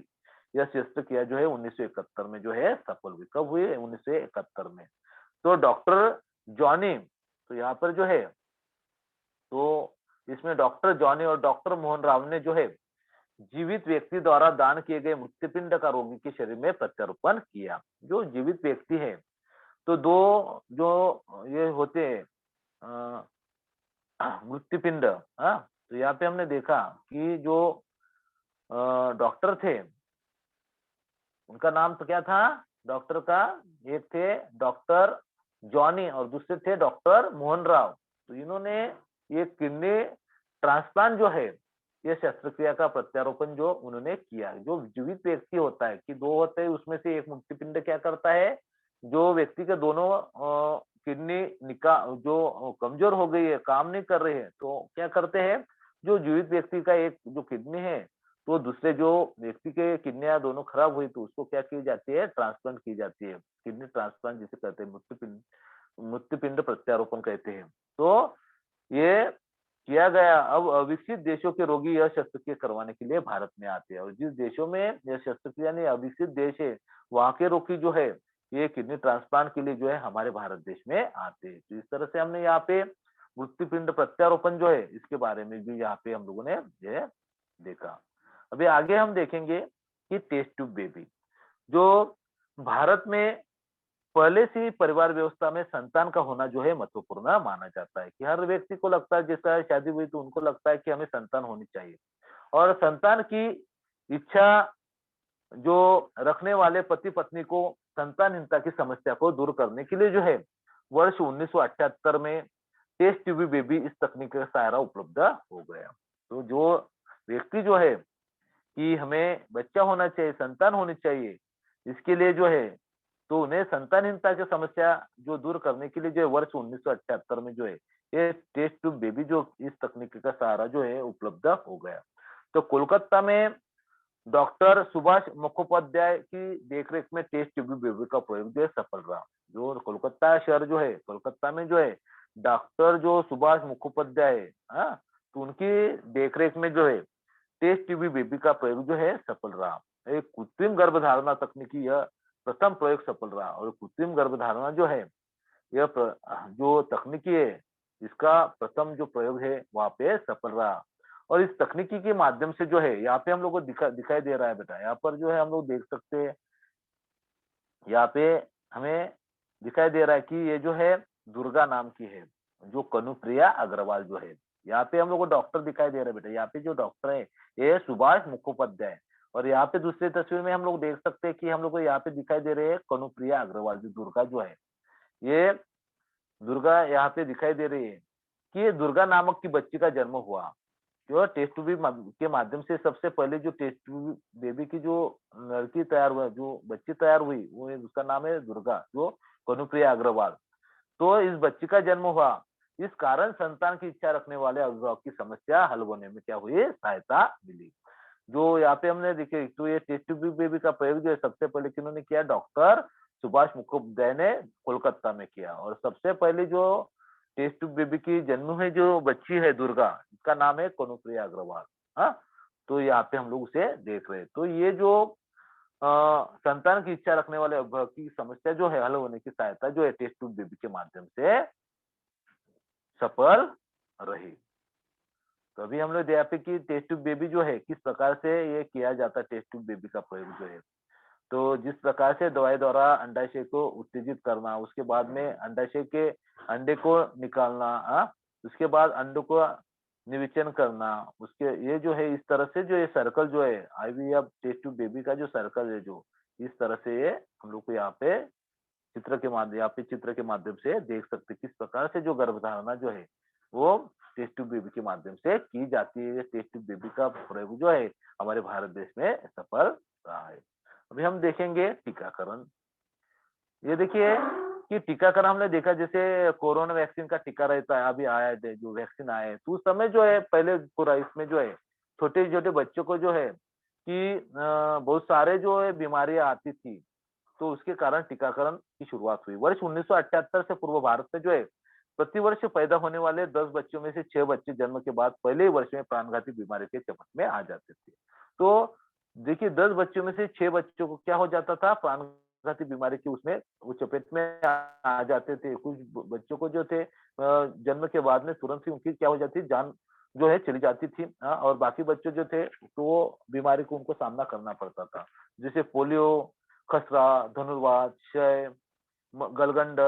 यह शस्त्रक्रिया जो है 1971 में जो है सफल हुई। कब हुई? 1971 में। तो डॉक्टर जॉनी, तो यहाँ पर जो है, तो इसमें डॉक्टर जॉनी और डॉक्टर मोहन राव ने जो है जीवित व्यक्ति द्वारा दान किए गए मृत्युपिंड का रोगी के शरीर में प्रत्यारोपण किया। जो जीवित व्यक्ति है, तो दो जो ये होते हैं मृत्युपिंड, हाँ, तो यहाँ पे हमने देखा कि जो डॉक्टर थे, उनका नाम तो क्या था डॉक्टर का? एक थे डॉक्टर जॉनी और दूसरे थे डॉक्टर मोहन राव। तो इन्होंने ये किडनी ट्रांसप्लांट जो है, ये शस्त्रक्रिया का प्रत्यारोपण जो उन्होंने किया। जो जीवित व्यक्ति होता है कि दो होते हैं, उसमें से एक मुक्तिपिंड क्या करता है, जो व्यक्ति के दोनों किडनी निका जो कमजोर हो गई है, काम नहीं कर रही है, तो क्या करते हैं, जो जीवित व्यक्ति का एक जो किडनी है, तो दूसरे जो व्यक्ति के किडनियां दोनों खराब हुई, तो उसको क्या की जाती है, ट्रांसप्लांट की जाती है। किडनी ट्रांसप्लांट जिसे कहते हैं मृत्युपिंड प्रत्यारोपण कहते हैं। तो ये किया गया। अब अविकसित देशों के रोगी यह शस्त्रक्रिया करवाने के लिए भारत में आते हैं, और जिस देशों में यह शस्त्रक्रिया नहीं, अविकसित देश है, वहां के रोगी जो है ये किडनी ट्रांसप्लांट के लिए जो है हमारे भारत देश में आते हैं। तो इस तरह से हमने यहाँ पे मृत्युपिंड प्रत्यारोपण जो है इसके बारे में भी यहाँ पे हम लोगों ने ये देखा। अभी आगे हम देखेंगे कि टेस्ट ट्यूब बेबी, जो भारत में पहले से ही परिवार व्यवस्था में संतान का होना जो है महत्वपूर्ण माना जाता है। कि हर व्यक्ति को लगता है, जैसा शादी हुई तो उनको लगता है कि हमें संतान होनी चाहिए, और संतान की इच्छा जो रखने वाले पति पत्नी को संतानहीनता की समस्या को दूर करने के लिए जो है वर्ष 1978 में टेस्ट ट्यूब बेबी इस तकनीक का सहारा उपलब्ध हो गया। तो जो व्यक्ति जो है कि हमें बच्चा होना चाहिए, संतान होनी चाहिए, इसके लिए जो है, तो उन्हें संतानहीनता की समस्या जो दूर करने के लिए जो है वर्ष 1978 में जो है ये टेस्ट ट्यूब बेबी जो इस तकनीक का सहारा जो है उपलब्ध हो गया। तो कोलकाता में डॉक्टर सुभाष मुखोपाध्याय की देखरेख में टेस्ट ट्यूब बेबी का प्रयोग जो है सफल रहा। जो कोलकाता शहर जो है, कोलकाता में जो है डॉक्टर जो सुभाष मुखोपाध्याय है, हाँ, तो उनकी देखरेख में जो है टेस्ट ट्यूब बेबी का प्रयोग जो है सफल रहा। एक कृत्रिम गर्भधारणा तकनीकी यह प्रथम प्रयोग सफल रहा, और कृत्रिम गर्भधारणा जो है जो तकनीकी है, इसका प्रथम जो प्रयोग है वहां पे सफल रहा। और इस तकनीकी के माध्यम से जो है यहाँ पे हम लोग को दिखाई दे रहा है बेटा, यहाँ पर जो है हम लोग देख सकते हैं, यहाँ पे हमें दिखाई दे रहा है कि ये जो है दुर्गा नाम की है, जो कनुप्रिया अग्रवाल जो है। यहाँ पे हम लोग को डॉक्टर दिखाई दे रहा है बेटा, यहाँ पे जो डॉक्टर है ये सुभाष मुखोपाध्याय, और यहाँ पे दूसरी तस्वीर में हम लोग देख सकते हैं कि हम लोग को यहाँ पे दिखाई दे रहे हैं कनुप्रिया अग्रवाल, जो दुर्गा जो है, ये दुर्गा यहाँ पे दिखाई दे रही है कि ये दुर्गा नामक की बच्ची का जन्म हुआ। जो टेस्ट ट्यूब के माध्यम से सबसे पहले जो टेस्ट ट्यूब बेबी की जो लड़की तैयार हुआ, जो बच्ची तैयार हुई, वो उसका नाम है दुर्गा, जो कनुप्रिया अग्रवाल। तो इस बच्ची का जन्म हुआ, इस कारण संतान की इच्छा रखने वाले अभिभावक की समस्या हल होने में क्या हुई, सहायता मिली। जो यहाँ पे हमने देखे, तो ये टेस्ट ट्यूब बेबी का प्रयोग जो है सबसे पहले किन्होंने किया, डॉक्टर सुभाष मुखोपाध्याय ने कोलकाता में किया। और सबसे पहले जो टेस्ट ट्यूब बेबी की जन्म हुई जो बच्ची है दुर्गा, इसका नाम है कनुप्रिया अग्रवाल। हाँ, तो यहाँ पे हम लोग उसे देख रहे हैं। तो ये जो संतान की इच्छा रखने वाले अभिभावक की समस्या जो है हल होने की सहायता जो है टेस्ट ट्यूब बेबी के माध्यम से सफल रही। तो अभी हम लोग देखा पे कि टेस्ट ट्यूब बेबी जो है किस प्रकार से ये किया जाता है, टेस्ट ट्यूब बेबी का प्रयोग जो है। तो जिस प्रकार से दवाई द्वारा अंडाशय को उत्तेजित करना, उसके बाद में अंडाशय के अंडे को निकालना, उसके बाद अंडों को निविचन करना, उसके ये जो है इस तरह से जो ये सर्कल जो है आईवीएफ टेस्ट ट्यूब बेबी का जो सर्कल है, जो इस तरह से ये हम लोग को यहाँ पे चित्र के माध्यम से देख सकते हैं किस प्रकार से जो गर्भधारणा जो है वो टेस्ट ट्यूब बेबी के माध्यम से की जाती है। टेस्ट ट्यूब बेबी का प्रयोग जो है हमारे भारत देश में सफल रहा है। अभी हम देखेंगे टीकाकरण। ये देखिए कि टीकाकरण हमने देखा, जैसे कोरोना वैक्सीन का टीका रहता है, अभी आया है जो वैक्सीन आया है, तो उस समय जो है पहले पूरा इसमें जो है छोटे छोटे बच्चों को जो है कि बहुत सारे जो है बीमारियां आती थी, तो उसके कारण टीकाकरण की शुरुआत हुई। वर्ष 1978 से पूर्व भारत में जो है प्रतिवर्ष पैदा होने वाले 10 बच्चों में से 6 बच्चे जन्म के बाद पहले ही वर्ष में प्राणघाती बीमारी के चपेट में आ जाते थे। तो देखिए 10 बच्चों में से 6 बच्चों को क्या हो जाता था, प्राणघाती बीमारी की उसमें वो चपेट में आ जाते थे। कुछ ब बच्चों को जो थे जन्म के बाद में तुरंत ही उनकी क्या हो जाती जान जो है चली जाती थी, और बाकी बच्चे जो थे तो वो बीमारी को उनको सामना करना पड़ता था। जैसे पोलियो, खसरा, धनुर्वात, क्षय, गलगंड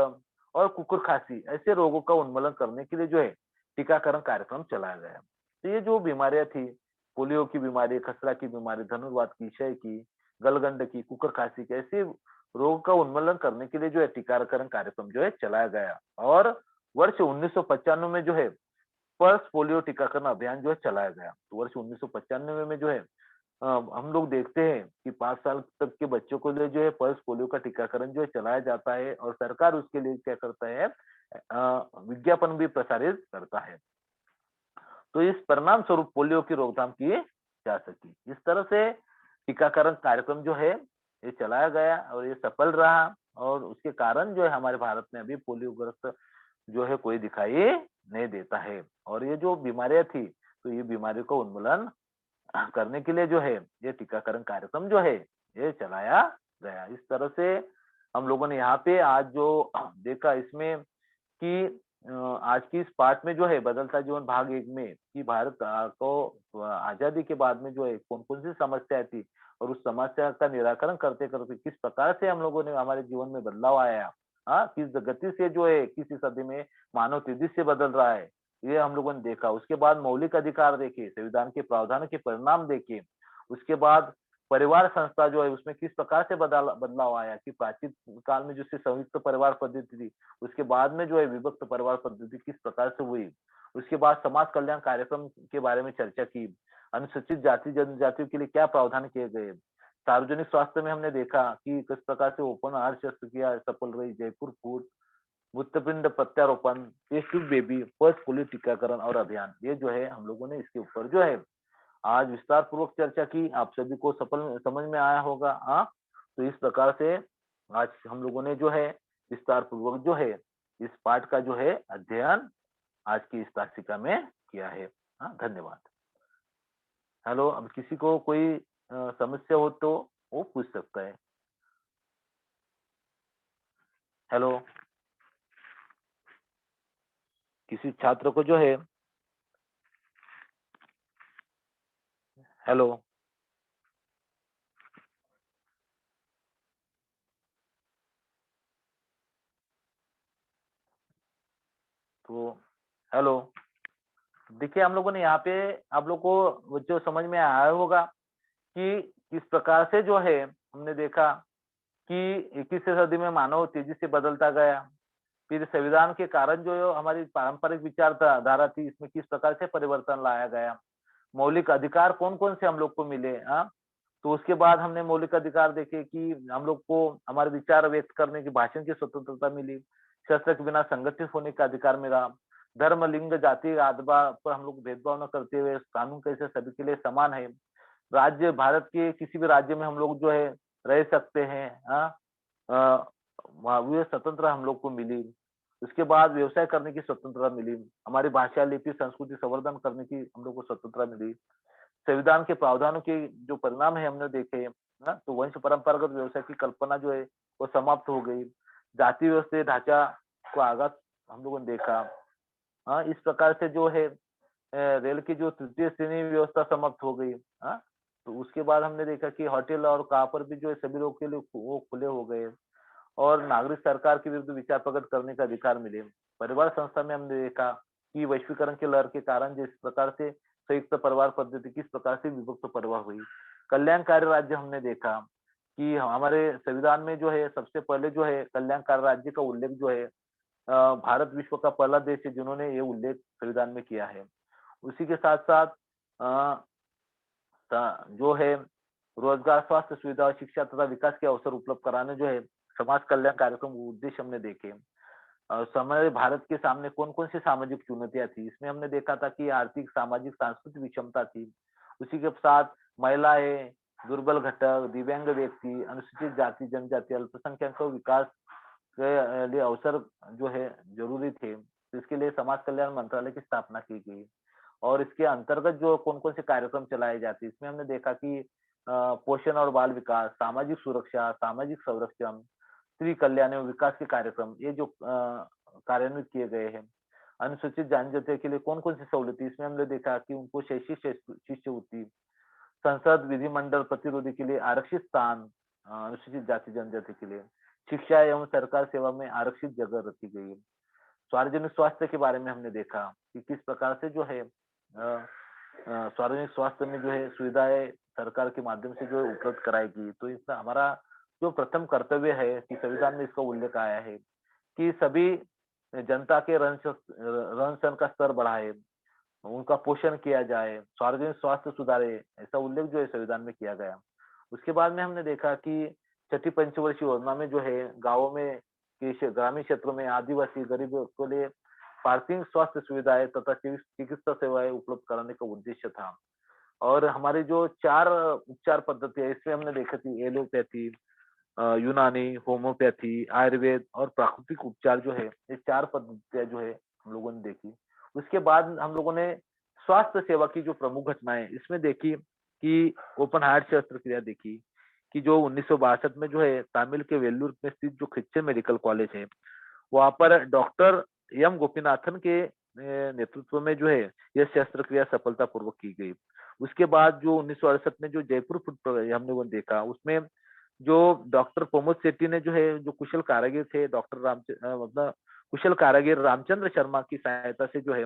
और कुकुर खांसी ऐसे रोगों का उन्मूलन करने के लिए जो है टीकाकरण कार्यक्रम चलाया गया। तो ये जो बीमारियां थी, पोलियो की बीमारी, खसरा की बीमारी, धनुर्वात की, क्षय की, गलगंड की, कुकुर खांसी की, ऐसे रोगों का उन्मूलन करने के लिए जो है टीकाकरण कार्यक्रम जो है चलाया गया। और वर्ष 1995 में जो है पल्स पोलियो टीकाकरण अभियान जो है चलाया गया। तो वर्ष 1995 में जो है हम लोग देखते हैं कि 5 साल तक के बच्चों को लिए जो है पल्स पोलियो का टीकाकरण जो है चलाया जाता है, और सरकार उसके लिए क्या करता है, विज्ञापन भी प्रसारित करता है। तो इस परिणाम स्वरूप पोलियो की रोकथाम की जा सकी। इस तरह से टीकाकरण कार्यक्रम जो है ये चलाया गया और ये सफल रहा, और उसके कारण जो है हमारे भारत में अभी पोलियोग्रस्त जो है कोई दिखाई नहीं देता है। और ये जो बीमारियां थी, तो ये बीमारियों का उन्मूलन करने के लिए जो है ये टीकाकरण कार्यक्रम जो है ये चलाया गया। इस तरह से हम लोगों ने यहाँ पे आज जो देखा इसमें कि आज की इस पाठ में जो है बदलता जीवन भाग 1 में कि भारत को आजादी के बाद में जो है कौन-कौन सी समस्याएँ थी, और उस समस्या का निराकरण करते-करते किस प्रकार से हम लोगों ने हमारे जीवन में बदलाव आया। किस गति से जो है किस सदी में मानव तेजी से बदल रहा है, ये हम लोगों ने देखा। उसके बाद मौलिक अधिकार देखे, संविधान के प्रावधानों के परिणाम देखे। उसके बाद परिवार संस्था जो है उसमें किस प्रकार से बदलाव आया कि प्राचीन काल में जैसे संयुक्त परिवार पद्धति थी, उसके बाद में जो है विभक्त परिवार पद्धति किस प्रकार से हुई। उसके बाद समाज कल्याण कार्यक्रम के बारे में चर्चा की। अनुसूचित जाति जनजातियों के लिए क्या प्रावधान किए गए। सार्वजनिक स्वास्थ्य में हमने देखा कि किस प्रकार से ओपन हार्ट शस्त्रक्रिया सफल रही, जयपुर फूड, मूत्रपिंड प्रत्यारोपण, test tube baby, pulse polio टीकाकरण और अभियान, ये जो है हम लोगों ने इसके ऊपर जो है आज विस्तार पूर्वक चर्चा की। आप सभी को सफल समझ में आया होगा। तो इस प्रकार से आज हम लोगों ने जो है विस्तार पूर्वक जो है इस पाठ का जो है अध्ययन आज की इस तासिका में किया है। धन्यवाद। हेलो, अब किसी को कोई समस्या हो तो वो पूछ सकता है। हेलो, किसी छात्र को जो है, हेलो, तो हेलो, देखिए हम लोगों ने यहाँ पे आप लोग को वो जो समझ में आया होगा कि किस प्रकार से जो है हमने देखा कि 21वीं सदी में मानव तेजी से बदलता गया। फिर संविधान के कारण जो हमारी पारंपरिक विचारधारा थी, इसमें किस प्रकार से परिवर्तन लाया गया। मौलिक अधिकार कौन-कौन से हम लोग को मिले, तो उसके बाद हमने मौलिक अधिकार देखे कि हम लोग को हमारे विचार व्यक्त करने की, भाषण की स्वतंत्रता मिली। शस्त्र के बिना संगठित होने का अधिकार मिला। धर्म, लिंग, जाति, आदबा पर हम लोग भेदभाव न करते हुए कानून कैसे सभी के लिए समान है। राज्य, भारत के किसी भी राज्य में हम लोग जो है रह सकते हैं। वो स्वतंत्र हम लोग को मिली। उसके बाद व्यवसाय करने की स्वतंत्रता मिली। हमारी भाषा, लिपि, संस्कृति संवर्धन करने की हम लोग को स्वतंत्रता मिली। संविधान के प्रावधानों के जो परिणाम है हमने देखे, तो वंश परंपरागत व्यवसाय की कल्पना जो है वो समाप्त हो गई। जाति व्यवस्था ढांचा को आघात हम लोगों ने देखा। इस प्रकार से जो है रेल की जो तृतीय श्रेणी व्यवस्था समाप्त हो गई। तो उसके बाद हमने देखा कि होटल और कार पर भी जो है सभी लोगों के लिए वो खुले हो गए, और नागरिक सरकार के विरुद्ध विचार प्रकट करने का अधिकार मिले। परिवार संस्था में हमने देखा कि वैश्वीकरण के लहर के कारण जिस प्रकार से संयुक्त परिवार पद्धति किस प्रकार से विभक्त परिवार हुई। कल्याणकारी राज्य हमने देखा कि हमारे संविधान में जो है सबसे पहले जो है कल्याणकारी राज्य का उल्लेख जो है भारत विश्व का पहला देश है जिन्होंने ये उल्लेख संविधान में किया है। उसी के साथ साथ जो है रोजगार, स्वास्थ्य सुविधा, शिक्षा तथा विकास के अवसर उपलब्ध कराने जो है समाज कल्याण कार्यक्रम उद्देश्य हमने देखे। हमारे भारत के सामने कौन-कौन सी सामाजिक चुनौतियाँ थी, इसमें हमने देखा था कि आर्थिक, सामाजिक, सांस्कृतिक विषमता थी। उसी के साथ महिलाएं, दुर्बल घटक, दिव्यांग व्यक्ति, अनुसूचित जाति, जनजाति, अल्पसंख्यकों विकास के लिए अवसर जो है जरूरी थे। तो इसके लिए समाज कल्याण मंत्रालय की स्थापना की गई और इसके अंतर्गत जो कौन-कौन से कार्यक्रम चलाए जाते हैं, इसमें हमने देखा कि पोषण और बाल विकास, सामाजिक सुरक्षा, सामाजिक संरक्षण, स्त्री कल्याण एवं विकास के कार्यक्रम, ये जो कार्यान्वित किए गए हैं। अनुसूचित जनजाति के लिए कौन-कौन सी सवलतें, इसमें हमने देखा कि उनको शैक्षिक शिष्यवृत्ति, संसद, विधिमंडल प्रतिरोधी के लिए आरक्षित स्थान, अनुसूचित जाति जनजाति के लिए, शिक्षा एवं सरकार सेवा में आरक्षित जगह रखी गई है। सार्वजनिक स्वास्थ्य के बारे में हमने देखा कि किस प्रकार से जो है सार्वजनिक स्वास्थ्य में जो है सुविधाएं सरकार के माध्यम से जो है उपलब्ध कराएगी। तो इसका हमारा जो प्रथम कर्तव्य है कि संविधान में इसका उल्लेख आया है कि सभी जनता के रहन-सहन का स्तर बढ़ाए, उनका पोषण किया जाए, सार्वजनिक स्वास्थ्य सुधारे, ऐसा उल्लेख जो है संविधान में किया गया। उसके बाद में हमने देखा कि छठी पंचवर्षीय योजना में जो है गाँवों में ग्रामीण क्षेत्रों में आदिवासी गरीबों के लिए प्राथमिक स्वास्थ्य सुविधाएं तथा चिकित्सा सेवाएं उपलब्ध कराने का उद्देश्य था। और हमारी जो 4 उपचार पद्धति है इसमें हमने देखा थी एलोपैथी, यूनानी, होम्योपैथी, आयुर्वेद और प्राकृतिक उपचार जो है, ये 4 पद्धतियाँ जो है हम लोगों ने देखी। उसके बाद हम लोगों ने स्वास्थ्य सेवा की जो प्रमुख घटनाएँ इसमें देखी कि ओपन हार्ट शस्त्रक्रिया देखी कि जो 1962 में जो है तमिल के वेल्लूर में स्थित जो क्रिश्चियन मेडिकल कॉलेज है, वहाँ पर डॉक्टर एम गोपीनाथन के नेतृत्व में जो है यह शस्त्रक्रिया सफलतापूर्वक की गई। उसके बाद जो 1968 में जो जयपुर फुट हमने वो देखा, उसमें जो डॉक्टर प्रमोद शेट्टी ने जो है जो कुशल कारीगर थे मतलब कुशल कारीगर रामचंद्र शर्मा की सहायता से जो है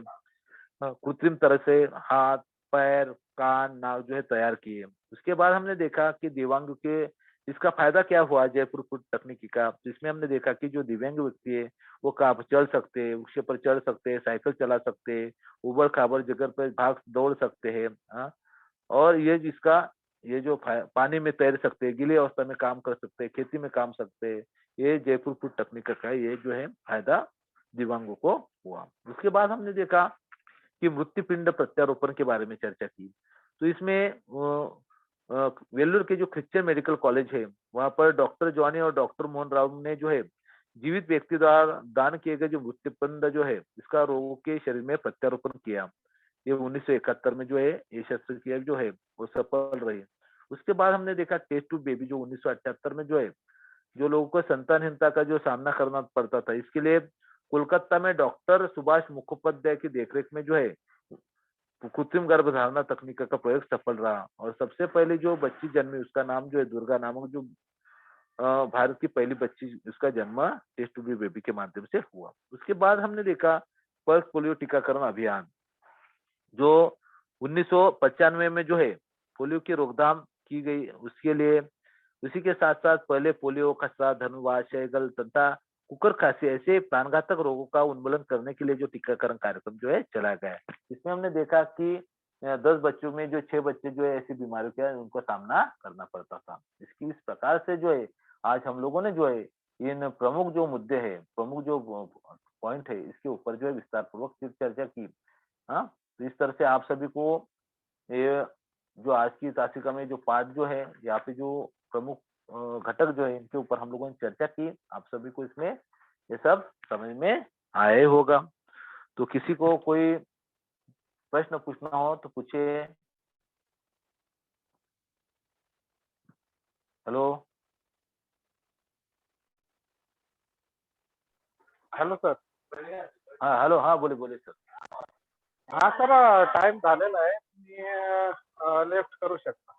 कृत्रिम तरह से हाथ, पैर, कान, नाक जो है तैयार किए। उसके बाद हमने देखा कि दिव्यांग के इसका फायदा क्या हुआ जयपुर फुट तकनीकी का, तो इसमें हमने देखा कि जो दिव्यांग व्यक्ति है वो चल सकते हैं, वृक्ष पर चढ़ सकते हैं, साइकिल चला सकते हैं, ऊबड़-खाबड़ जगह पर भाग दौड़ सकते हैं, हाँ। और ये जो पानी में तैर सकते हैं, गीली अवस्था में काम कर सकते हैं, खेती में काम सकते हैं, ये जयपुर फुट तकनीक का ये जो है फायदा दिव्यांगों को हुआ। उसके बाद हमने देखा कि मृत्युपिंड प्रत्यारोपण के बारे में चर्चा की। तो इसमें वेल्लोर के जो क्रिश्चियन मेडिकल कॉलेज है, वहाँ पर डॉक्टर जॉनी और डॉक्टर मोहन राव ने जो है जीवित व्यक्ति द्वारा दान किए गए जो मृत्युपिंड जो है, इसका रोगों के शरीर में प्रत्यारोपण किया। ये 1971 में जो है ये शस्त्रक्रिया जो है वो सफल रही। उसके बाद हमने देखा टेस्ट टू बेबी जो 1978 में जो है, जो लोगों को संतानहीनता का जो सामना करना पड़ता था, इसके लिए कोलकाता में डॉक्टर सुभाष मुखोपाध्याय की देखरेख में जो है कृत्रिम गर्भधारणा तकनीक का प्रयोग सफल रहा और सबसे पहले जो बच्ची जन्मी उसका नाम जो है दुर्गा नामक जो भारत की पहली बच्ची उसका जन्म टेस्ट ट्यूब बेबी के माध्यम से हुआ। उसके बाद हमने देखा पल्स पोलियो टीकाकरण अभियान जो 1995 में जो है पोलियो की रोकथाम की गई, उसके लिए उसी के साथ-साथ पहले पोलियो, खसरा, धनुर्वात, शैगल तथा कुकर खांसी ऐसे प्राणघातक रोगों का उन्मूलन करने के लिए जो टीकाकरण कार्यक्रम जो है चलाया गया है। इसमें हमने देखा कि 10 बच्चों में जो 6 बच्चे जो है ऐसी बीमारियों का उनको सामना करना पड़ता था। इसकी इस प्रकार से जो है आज हम लोगों ने जो है इन प्रमुख जो मुद्दे हैं, प्रमुख जो पॉइंट है इसके ऊपर जो है विस्तार पूर्वक चर्चा की। हाँ, तो इस तरह से आप सभी को ये जो आज की तासिका में जो पाठ जो है यहाँ पे जो प्रमुख घटक जो है इनके ऊपर हम लोगों ने चर्चा की, आप सभी को इसमें ये सब समझ में आया होगा। तो किसी को कोई प्रश्न पूछना हो तो पूछिए। हेलो। Hello sir. हाँ हेलो, हाँ बोले बोले सर। हा सर, टाइम झालेला आहे. तुम्ही लेफ्ट करू शकता.